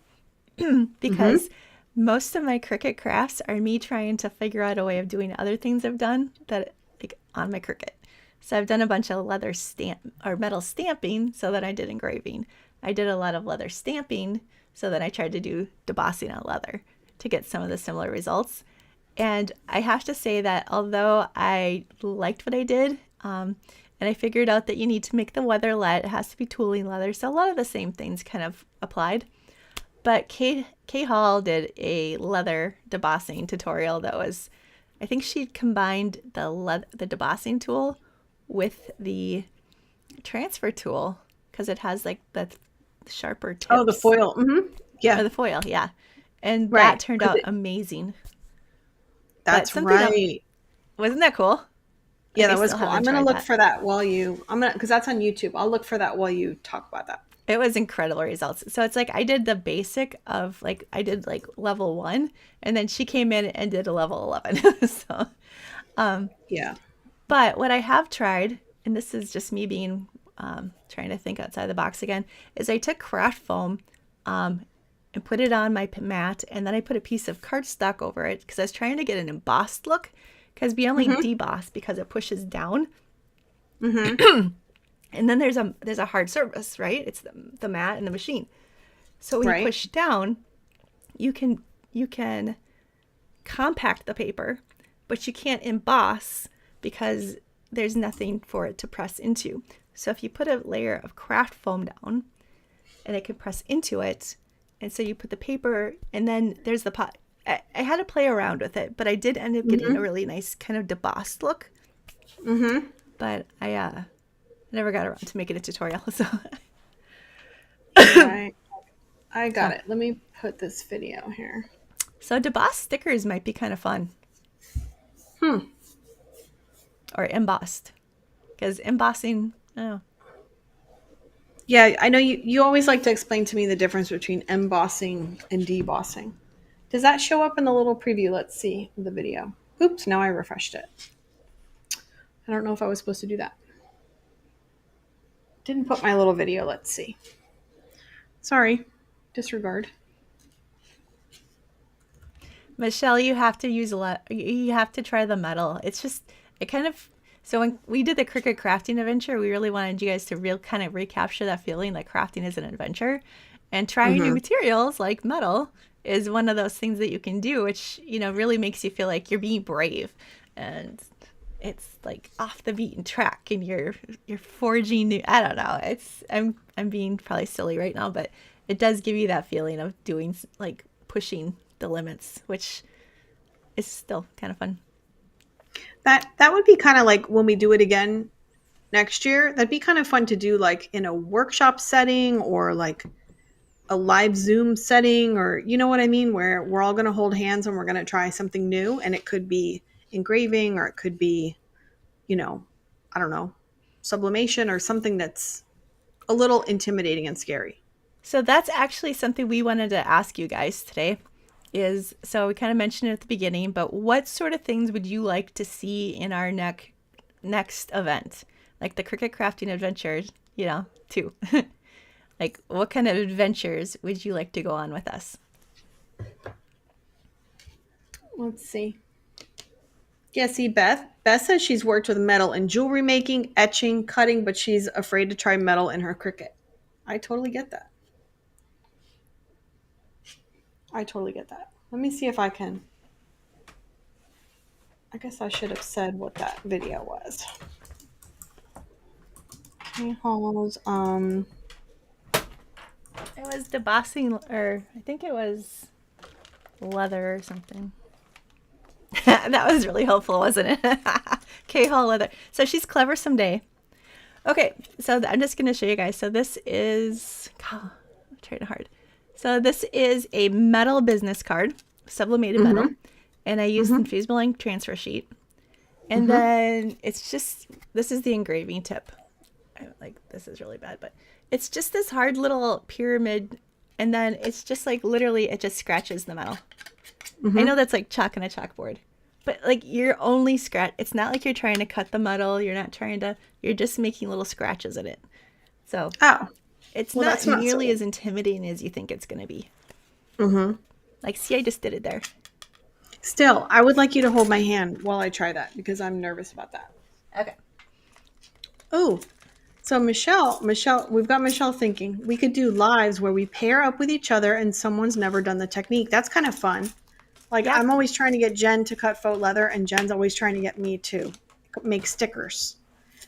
Mm-hmm. because most of my Cricut crafts are me trying to figure out a way of doing other things I've done that like on my Cricut. So I've done a bunch of leather stamp or metal stamping so that I did engraving. I did a lot of leather stamping so that I tried to do debossing on leather to get some of the similar results. And I have to say that although I liked what I did, and I figured out that you need to make the leather lead, it has to be tooling leather. So a lot of the same things kind of applied. But Kay Hall did a leather debossing tutorial that was, I think she combined the debossing tool with the transfer tool because it has like the sharper Oh, the tips. foil. Mm-hmm. Or Yeah. the foil, yeah. And that Right. turned out amazing. But That's something else, right. wasn't that cool? Yeah, Like, I that was still cool. haven't I'm gonna tried look that. for that while because that's on YouTube. I'll look for that while you talk about that. It was incredible results. So it's like I did the basic of like, I did like level 1, and then she came in and did a level 11. So, Yeah. but what I have tried, and this is just me being trying to think outside the box again, is I took craft foam and put it on my mat, and then I put a piece of cardstock over it because I was trying to get an embossed look because we only Mm-hmm. deboss because it pushes down. Mm-hmm. And then there's a hard surface, right? It's the mat and the machine. So when you Right. push down, you can compact the paper, but you can't emboss because there's nothing for it to press into. So if you put a layer of craft foam down, and it can press into it, and so you put the paper, and then there's the pot. I had to play around with it, but I did end up getting a Mm-hmm. really nice kind of debossed look. Mm-hmm. But I never got around to making a tutorial. So Right. I got so it. Let me put this video here. so debossed stickers might be kind of fun, Hmm. or embossed, because embossing. Oh, Yeah, I know you always like to explain to me the difference between embossing and debossing. Does that show up in the little preview? Let's see the video. Oops, now I refreshed it. I don't know if I was supposed to do that. Didn't put my little video. Let's see. Sorry. Disregard. Michelle, you have to use a lot. You have to try the metal. It's just it kind of. So when we did the Cricut crafting adventure, we really wanted you guys to real kind of recapture that feeling that crafting is an adventure, and trying new Mm-hmm. materials like metal is one of those things that you can do, which really makes you feel like you're being brave, and it's like off the beaten track, and you're forging new. I don't know. I'm being probably silly right now, but it does give you that feeling of doing like pushing the limits, which is still kind of fun. That would be kind of like when we do it again next year. That'd be kind of fun to do like in a workshop setting or like a live Zoom setting, or you know what I mean, where we're all going to hold hands and we're going to try something new, and it could be engraving or it could be, you know, I don't know, sublimation or something that's a little intimidating and scary. So that's actually something we wanted to ask you guys today. Is so we kind of mentioned it at the beginning, but what sort of things would you like to see in our next event, like the Cricut crafting adventure? Too. Like, what kind of adventures would you like to go on with us? Let's see. Yeah, see, Beth says she's worked with metal in jewelry making, etching, cutting, but she's afraid to try metal in her Cricut. I totally get that. I totally get that. Let me see if I can. I guess I should have said what that video was. Halls, It was debossing, or I think it was leather or something. That was really helpful, wasn't it? K Hall leather. So she's clever someday. Okay, so I'm just going to show you guys. So this is, I'm trying hard. So this is a metal business card, sublimated metal, mm-hmm, and I used mm-hmm, infusible ink transfer sheet. And mm-hmm. then it's just, this is the engraving tip. Like, this is really bad, but it's just this hard little pyramid, and then it's just like literally it just scratches the metal. I know that's like chalk on a chalkboard, but like you're only scratch. It's not like you're trying to cut the metal. You're not trying to. You're just making little scratches in it. So Oh, it's well, not that's not nearly so. as intimidating as you think it's going to be. Mm-hmm. Like, see, I just did it there. Still, I would like you to hold my hand while I try that because I'm nervous about that. Okay. Oh, so Michelle, we've got Michelle thinking we could do lives where we pair up with each other and someone's never done the technique. That's kind of fun. Like Yeah. I'm always trying to get Jen to cut faux leather, and Jen's always trying to get me to make stickers.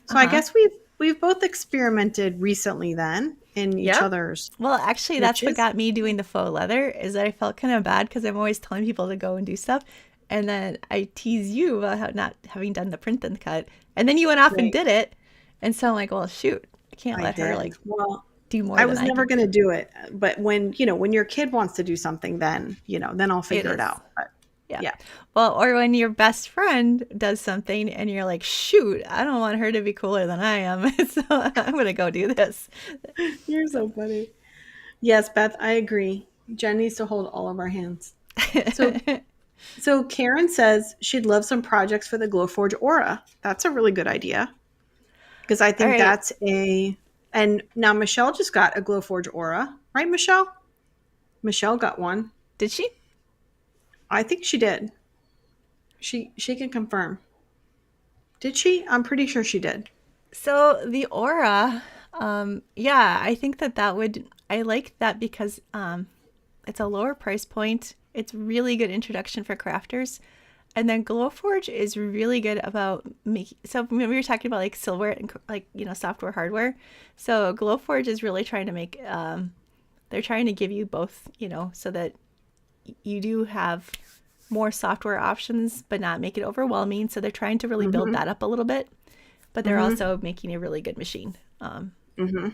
So I Uh-huh. guess we've both experimented recently then in each Yep. other's Well, actually, that's what niches. got me doing the faux leather is that I felt kind of bad because I'm always telling people to go and do stuff. And then I tease you about how not having done the print and cut. And then you went off and Right. did it. And so I'm like, well, shoot, I can't I let her did. like Well, do more I than was I never can going do. to do it, but when, when your kid wants to do something, then, then I'll It figure it is. out. But Yeah. yeah. Well, or when your best friend does something and you're like, shoot, I don't want her to be cooler than I am. So I'm going to go do this. You're so funny. Yes, Beth, I agree. Jen needs to hold all of our hands. So so Karen says she'd love some projects for the Glowforge Aura. That's a really good idea because I All think right. that's and now Michelle just got a Glowforge Aura, right, Michelle? Michelle got one. Did she? I think she did. She can confirm. Did she? I'm pretty sure she did. So the aura, yeah, I think that that would, I like that because it's a lower price point. It's really good introduction for crafters. And then Glowforge is really good about making. So we were talking about like silver and like software, hardware. So Glowforge is really trying to make. They're trying to give you both, so that you do have more software options, but not make it overwhelming. So they're trying to really build Mm-hmm. that up a little bit, but they're Mm-hmm. also making a really good machine. Mm-hmm.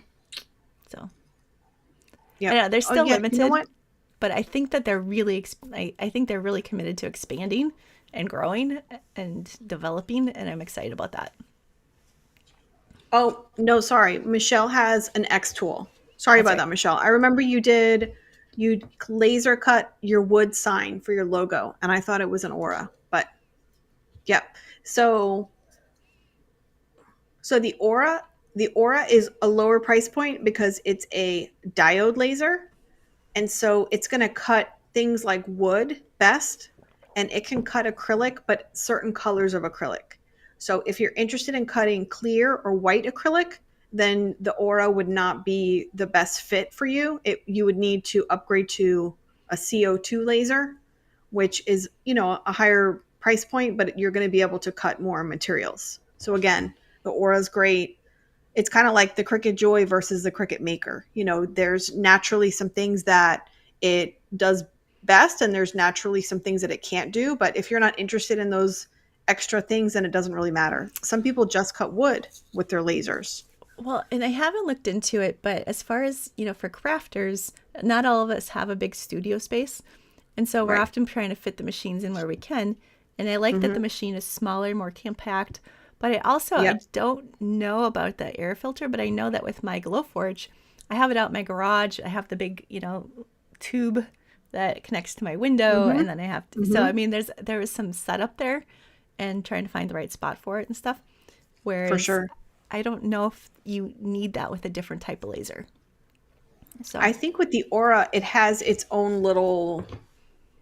So I Yep. know they're Oh still yeah. You know limited, what? but I think that they're really, I think they're really committed to expanding and growing and developing, and I'm excited about that. Oh no, sorry. Michelle has an X tool. Sorry That's about right. that, Michelle. I remember you laser cut your wood sign for your logo, and I thought it was an aura, but yep. So the aura is a lower price point because it's a diode laser, and so it's going to cut things like wood best, and it can cut acrylic, but certain colors of acrylic. So if you're interested in cutting clear or white acrylic, then the aura would not be the best fit for you. You would need to upgrade to a CO2 laser, which is, a higher price point, but you're going to be able to cut more materials. So again, the aura is great. It's kind of like the Cricut Joy versus the Cricut Maker. There's naturally some things that it does best, and there's naturally some things that it can't do. But if you're not interested in those extra things, then it doesn't really matter. Some people just cut wood with their lasers. Well, and I haven't looked into it, but as far as, for crafters, not all of us have a big studio space. And so we're Right. often trying to fit the machines in where we can. And I like that Mm-hmm. the machine is smaller, more compact. But I Yep. don't know about the air filter, but I know that with my Glowforge, I have it out in my garage. I have the big, tube that connects to my window. Mm-hmm. And then I have to, so Mm-hmm. I mean, there is some setup there and trying to find the right spot for it and stuff. For Whereas sure. I don't know if you need that with a different type of laser. So I think with the Aura, it has its own little,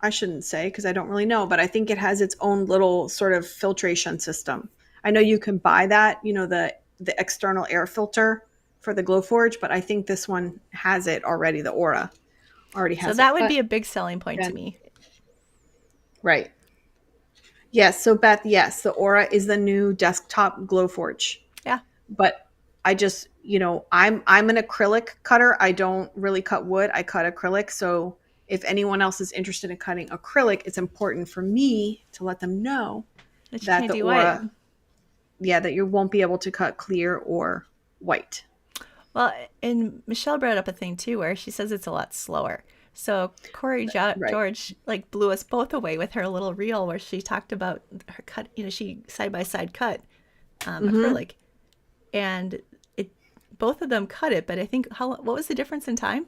I shouldn't say because I don't really know, but I think it has its own little sort of filtration system. I know you can buy that, the external air filter for the Glowforge, but I think this one has it already. The Aura already so has it. that would be But a big selling point to again, me. right. Yes. So Beth, yes, the Aura is the new desktop Glowforge. Yeah. But I just, I'm an acrylic cutter. I don't really cut wood. I cut acrylic. So if anyone else is interested in cutting acrylic, it's important for me to let them know But you that can't the do white. Aura, yeah, that you won't be able to cut clear or white. Well, and Michelle brought up a thing too where she says it's a lot slower. So Right. George like blew us both away with her little reel where she talked about her cut. She side by side cut Mm-hmm. acrylic, and it both of them cut it. But I think what was the difference in time?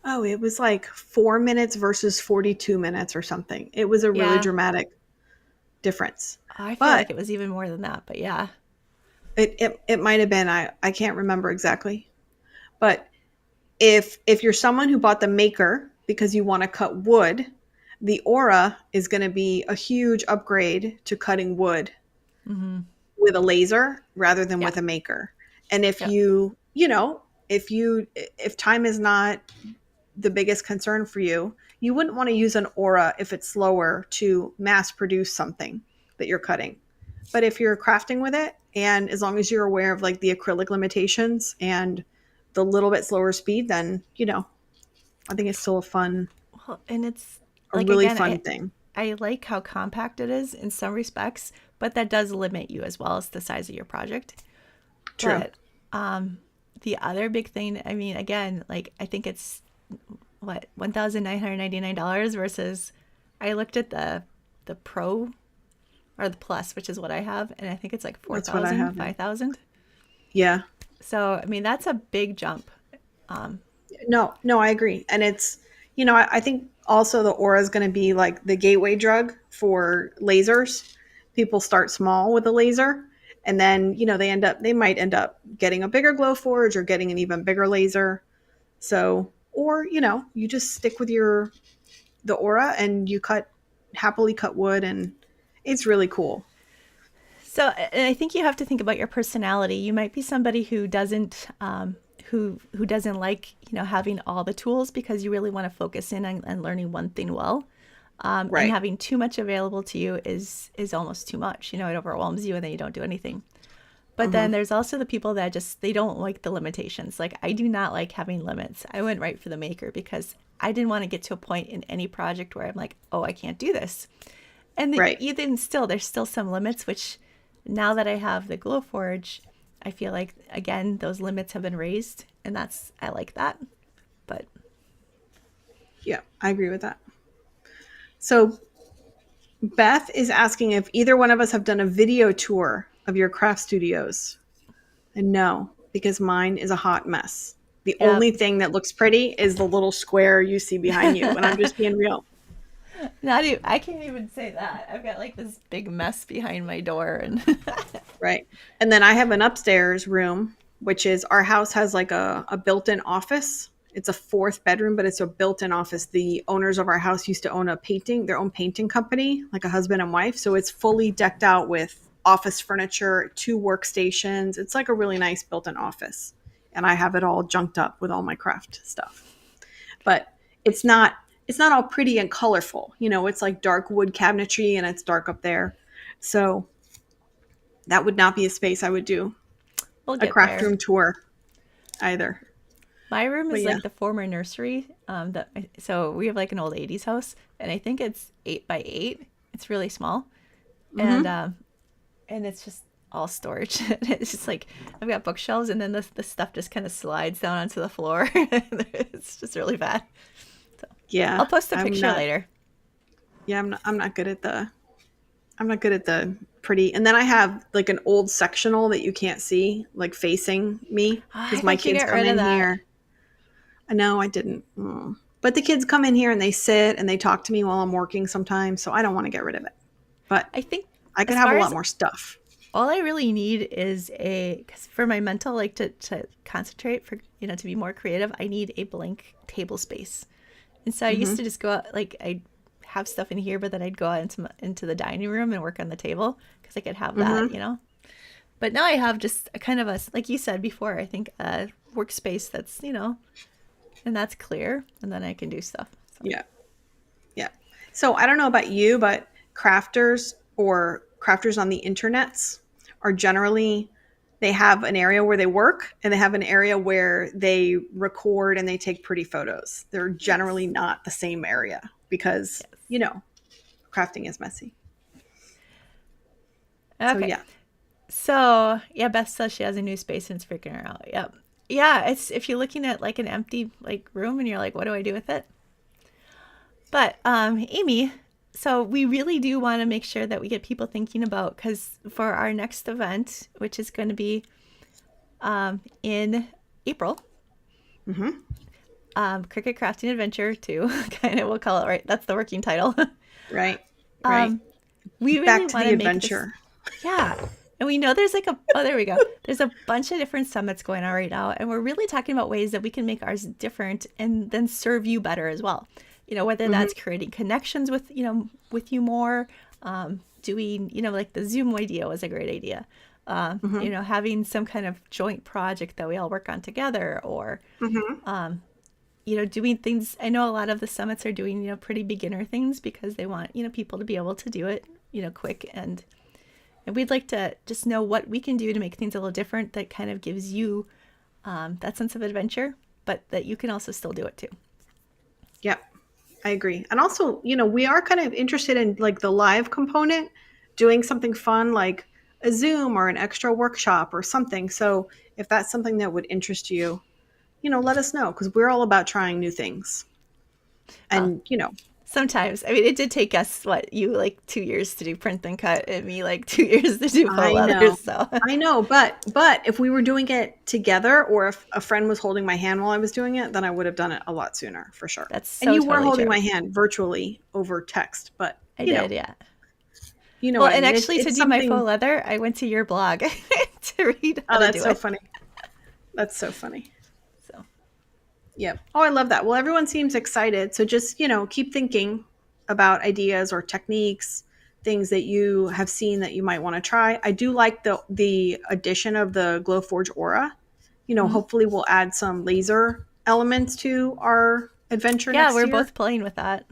Oh, it was like 4 minutes versus 42 minutes or something. It was a really Yeah, dramatic difference. I feel But like it was even more than that. But yeah, it might have been, I can't remember exactly. But if you're someone who bought the maker because you want to cut wood, the Aura is going to be a huge upgrade to cutting wood with a laser rather than yeah, with a maker. And if yeah. if time is not the biggest concern for you, you wouldn't want to use an Aura if it's slower to mass produce something that you're cutting. But if you're crafting with it, and as long as you're aware of like the acrylic limitations and the little bit slower speed, then, I think it's still Well, and it's a like, really again, fun thing. I like how compact it is in some respects, but that does limit you as well as the size of your project. True. But the other big thing, I mean, again, like I think it's what, $1,999 versus I looked at the Pro or the Plus, which is what I have, and I think it's like That's what I 4,000, have. 5,000. Yeah. So I mean, that's a big jump. No, I agree. And it's, I think also the Aura is going to be like the gateway drug for lasers. People start small with a laser, and then, they might end up getting a bigger Glowforge or getting an even bigger laser. So, or, you just stick with the Aura and you happily cut wood, and it's really cool. So, and I think you have to think about your personality. You might be somebody who doesn't who doesn't like, having all the tools because you really want to focus in on learning one thing well. And Right. having too much available to you is almost too much. It overwhelms you and then you don't do anything. But Hmm. then there's also the people that just they don't like the limitations. Like I do not like having limits. I went right for the maker because I didn't want to get to a point in any project where I'm like, oh, I can't do this. And Right. even still, there's still some limits, which now that I have the Glowforge, I feel like, again, those limits have been raised. And I like that. But Yeah, I agree with that. So Beth is asking if either one of us have done a video tour of your craft studios. And no, because mine is a hot mess. The yeah, only thing that looks pretty is the little square you see behind you. And I'm just being real. not even, I can't even say that. I've got like this big mess behind my door. And Right. And then I have an upstairs room, which is our house has like a built in office. It's a fourth bedroom, but it's a built in office. The owners of our house used to own their own painting company, like a husband and wife. So it's fully decked out with office furniture, two workstations. It's like a really nice built in office. And I have it all junked up with all my craft stuff. But it's not it's not all pretty and colorful. It's like dark wood cabinetry and it's dark up there. So that would not be a space I would do we'll a get craft there. room tour either. My room But is yeah. like the former nursery. So we have like an old 80s house, and I think it's 8 by 8. It's really small. And Hmm. and it's just all storage. It's just like I've got bookshelves, and then the stuff just kind of slides down onto the floor. It's just really bad. So Yeah. I'll post a I'm picture not later. yeah, I'm not good at the pretty. And then I have like an old sectional that you can't see like facing me Oh, I because my thought you kids got come rid of in that. here. I know I didn't. But the kids come in here and they sit and they talk to me while I'm working sometimes, so I don't want to get rid of it. But I think I could as have a far lot as more stuff. all I really need is cause for my mental, like to concentrate for, to be more creative, I need a blank table space. And so I used Hmm. to just go out, like I'd have stuff in here, but then I'd go out into the dining room and work on the table because I could have Hmm. that. But now I have just a kind of like you said before, I think a workspace that's, and that's clear, and then I can do stuff. So Yeah. Yeah. So I don't know about you, but crafters or crafters on the internets are generally they have an area where they work and they have an area where they record and they take pretty photos. They're generally yes, not the same area because, yes. crafting is messy. So Okay. yeah. So yeah, Beth says she has a new space and it's freaking her out. Yep. Yeah, it's if you're looking at like an empty like room and you're like, what do I do with it? But Amy, so we really do want to make sure that we get people thinking about because for our next event, which is going to be in April, Hmm. Cricut Crafting Adventure 2, kind of we'll call it right. That's the working title. Right. Right. um, we really Back to want the to make this, adventure. yeah. And we know there's like oh, there we go. There's a bunch of different summits going on right now. And we're really talking about ways that we can make ours different and then serve you better as well. Whether Hmm. that's creating connections with you more, doing, like the Zoom idea was a great idea. Hmm. Having some kind of joint project that we all work on together or, Hmm. doing things. I know a lot of the summits are doing, pretty beginner things because they want, people to be able to do it, quick and we'd like to just know what we can do to make things a little different that kind of gives you that sense of adventure, but that you can also still do it too. Yep. I agree. And also, we are kind of interested in like the live component, doing something fun like a Zoom or an extra workshop or something. So if that's something that would interest you, let us know, because we're all about trying new things. Well, And, sometimes, I mean, it did take us you like 2 years to do print and cut, and me like 2 years to do faux I leather. know. So I know, but if we were doing it together, or if a friend was holding my hand while I was doing it, then I would have done it a lot sooner, for sure. that's And so you were totally holding true. my hand virtually over text, but I did, yeah. you know Well, what I and mean. actually, to It's do my something. faux leather, I went to your blog to read how Oh, to that's do so it. funny. That's so funny. So Yep. Oh, I love that. Well, everyone seems excited. So just, keep thinking about ideas or techniques, things that you have seen that you might want to try. I do like the addition of the Glowforge Aura. mhm. Hopefully we'll add some laser elements to our adventure Yeah, next we're year. both playing with that.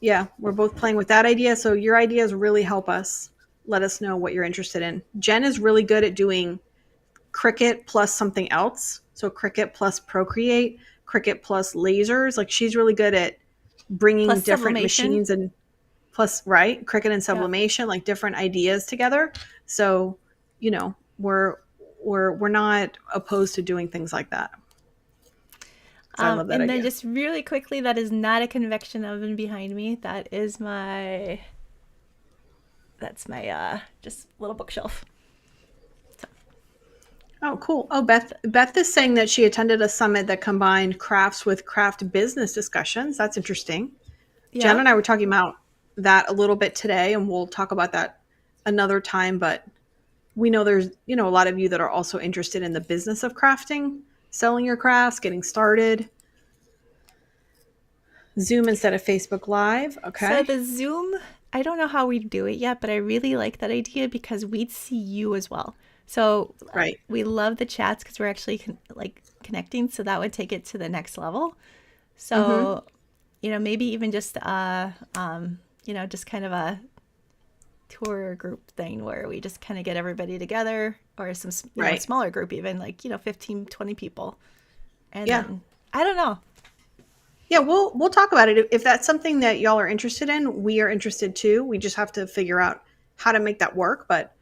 Yeah, we're both playing with that idea. So your ideas really help us. Let us know what you're interested in. Jen is really good at doing Cricut plus something else. So Cricut plus Procreate, Cricut plus lasers. Like, she's really good at bringing Plus different sublimation. machines and plus, right, Cricut and Yep. sublimation, like different ideas together. So, we're not opposed to doing things like that. So I love that And then idea. just really quickly, that is not a convection oven behind me. That's my just little bookshelf. So, Oh, cool. Oh, Beth is saying that she attended a summit that combined crafts with craft business discussions. That's interesting. Jen yep. and I were talking about that a little bit today, and we'll talk about that another time. But we know there's, a lot of you that are also interested in the business of crafting, selling your crafts, getting started. Zoom instead of Facebook Live. So Okay. the Zoom, I don't know how we do it yet, but I really like that idea because we'd see you as well. So Right. we love the chats because we're actually connecting. So that would take it to the next level. Mm-hmm. So, maybe even just, just kind of a tour group thing where we just kind of get everybody together, or some, Right. smaller group, even like, 15, 20 people. And Yeah. then, I don't know. Yeah, we'll talk about it. If that's something that y'all are interested in, we are interested too. We just have to figure out how to make that work. But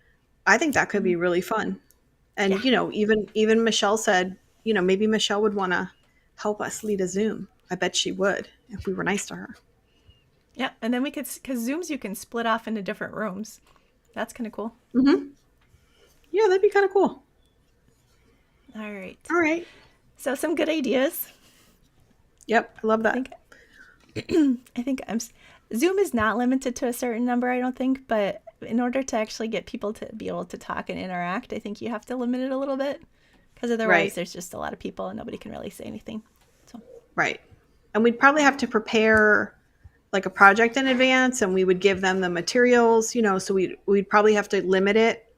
I think that could be really fun. Yeah. And even Michelle said, maybe Michelle would want to help us lead a Zoom. I bet she would if we were nice to her. Yeah. And then we could, because Zooms, you can split off into different rooms. That's kind of cool. Mm-hmm. Yeah, that'd be kind of cool. All right. All right. So some good ideas. Yep, I love I that. think I think Zoom is not limited to a certain number, I don't think, but in order to actually get people to be able to talk and interact, I think you have to limit it a little bit, because otherwise Right. there's just a lot of people and nobody can really say anything. So, Right. And we'd probably have to prepare like a project in advance, and we would give them the materials, so we'd probably have to limit it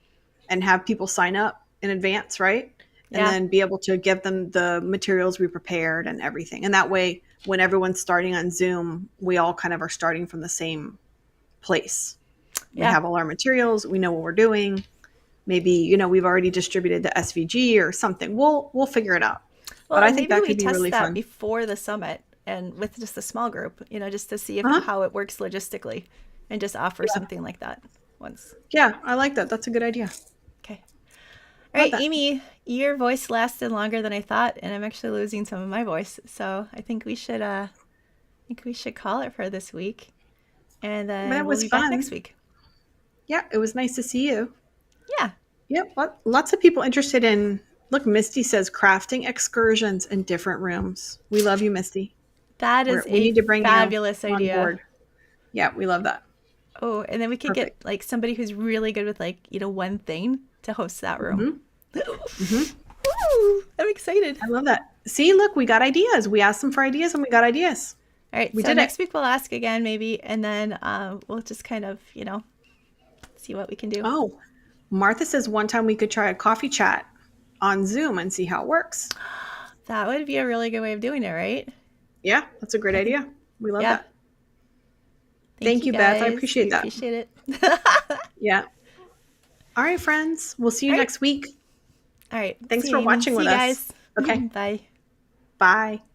and have people sign up in advance, right? And yeah. then be able to give them the materials we prepared and everything. And that way, when everyone's starting on Zoom, we all kind of are starting from the same place. We Yeah. have all our materials, we know what we're doing. Maybe, we've already distributed the SVG or something. We'll figure it out. Well, But I and think maybe that we could be test really that fun. before the summit and with just a small group, just to see if Uh-huh. how it works logistically, and just offer Yeah. something like that once. Yeah, I like that. That's a good idea. Okay. All Love right, that. Amy, your voice lasted longer than I thought, and I'm actually losing some of my voice. So I think we should call it for this week, and then That we'll was be back next fun. week. Yeah, it was nice to see you. Yeah, Yep, lots of people interested in. Look, Misty says crafting excursions in different rooms. We love you, Misty. that is We a need to bring you fabulous on idea. board. Yeah, we love that. Oh, and then we could get Perfect. like somebody who's really good with like, one thing to host that room. Hmm. Hmm. Ooh, I'm excited. I love that. See, look, we got ideas. We asked them for ideas, and we got ideas. All right, We so did it. next week we'll ask again maybe, and then we'll just kind of, see what we can do. Oh, Martha says one time we could try a coffee chat on Zoom and see how it works. That would be a really good way of doing it, right? Yeah, that's a great I think, idea. We love yeah. that. Thank Thank you you, Beth. I guys. We appreciate that. appreciate it. All Yeah. All right, friends. We'll see you right. next week. All right. Thanks See you, for Amy. watching See with you us. guys. Okay. Bye. Bye.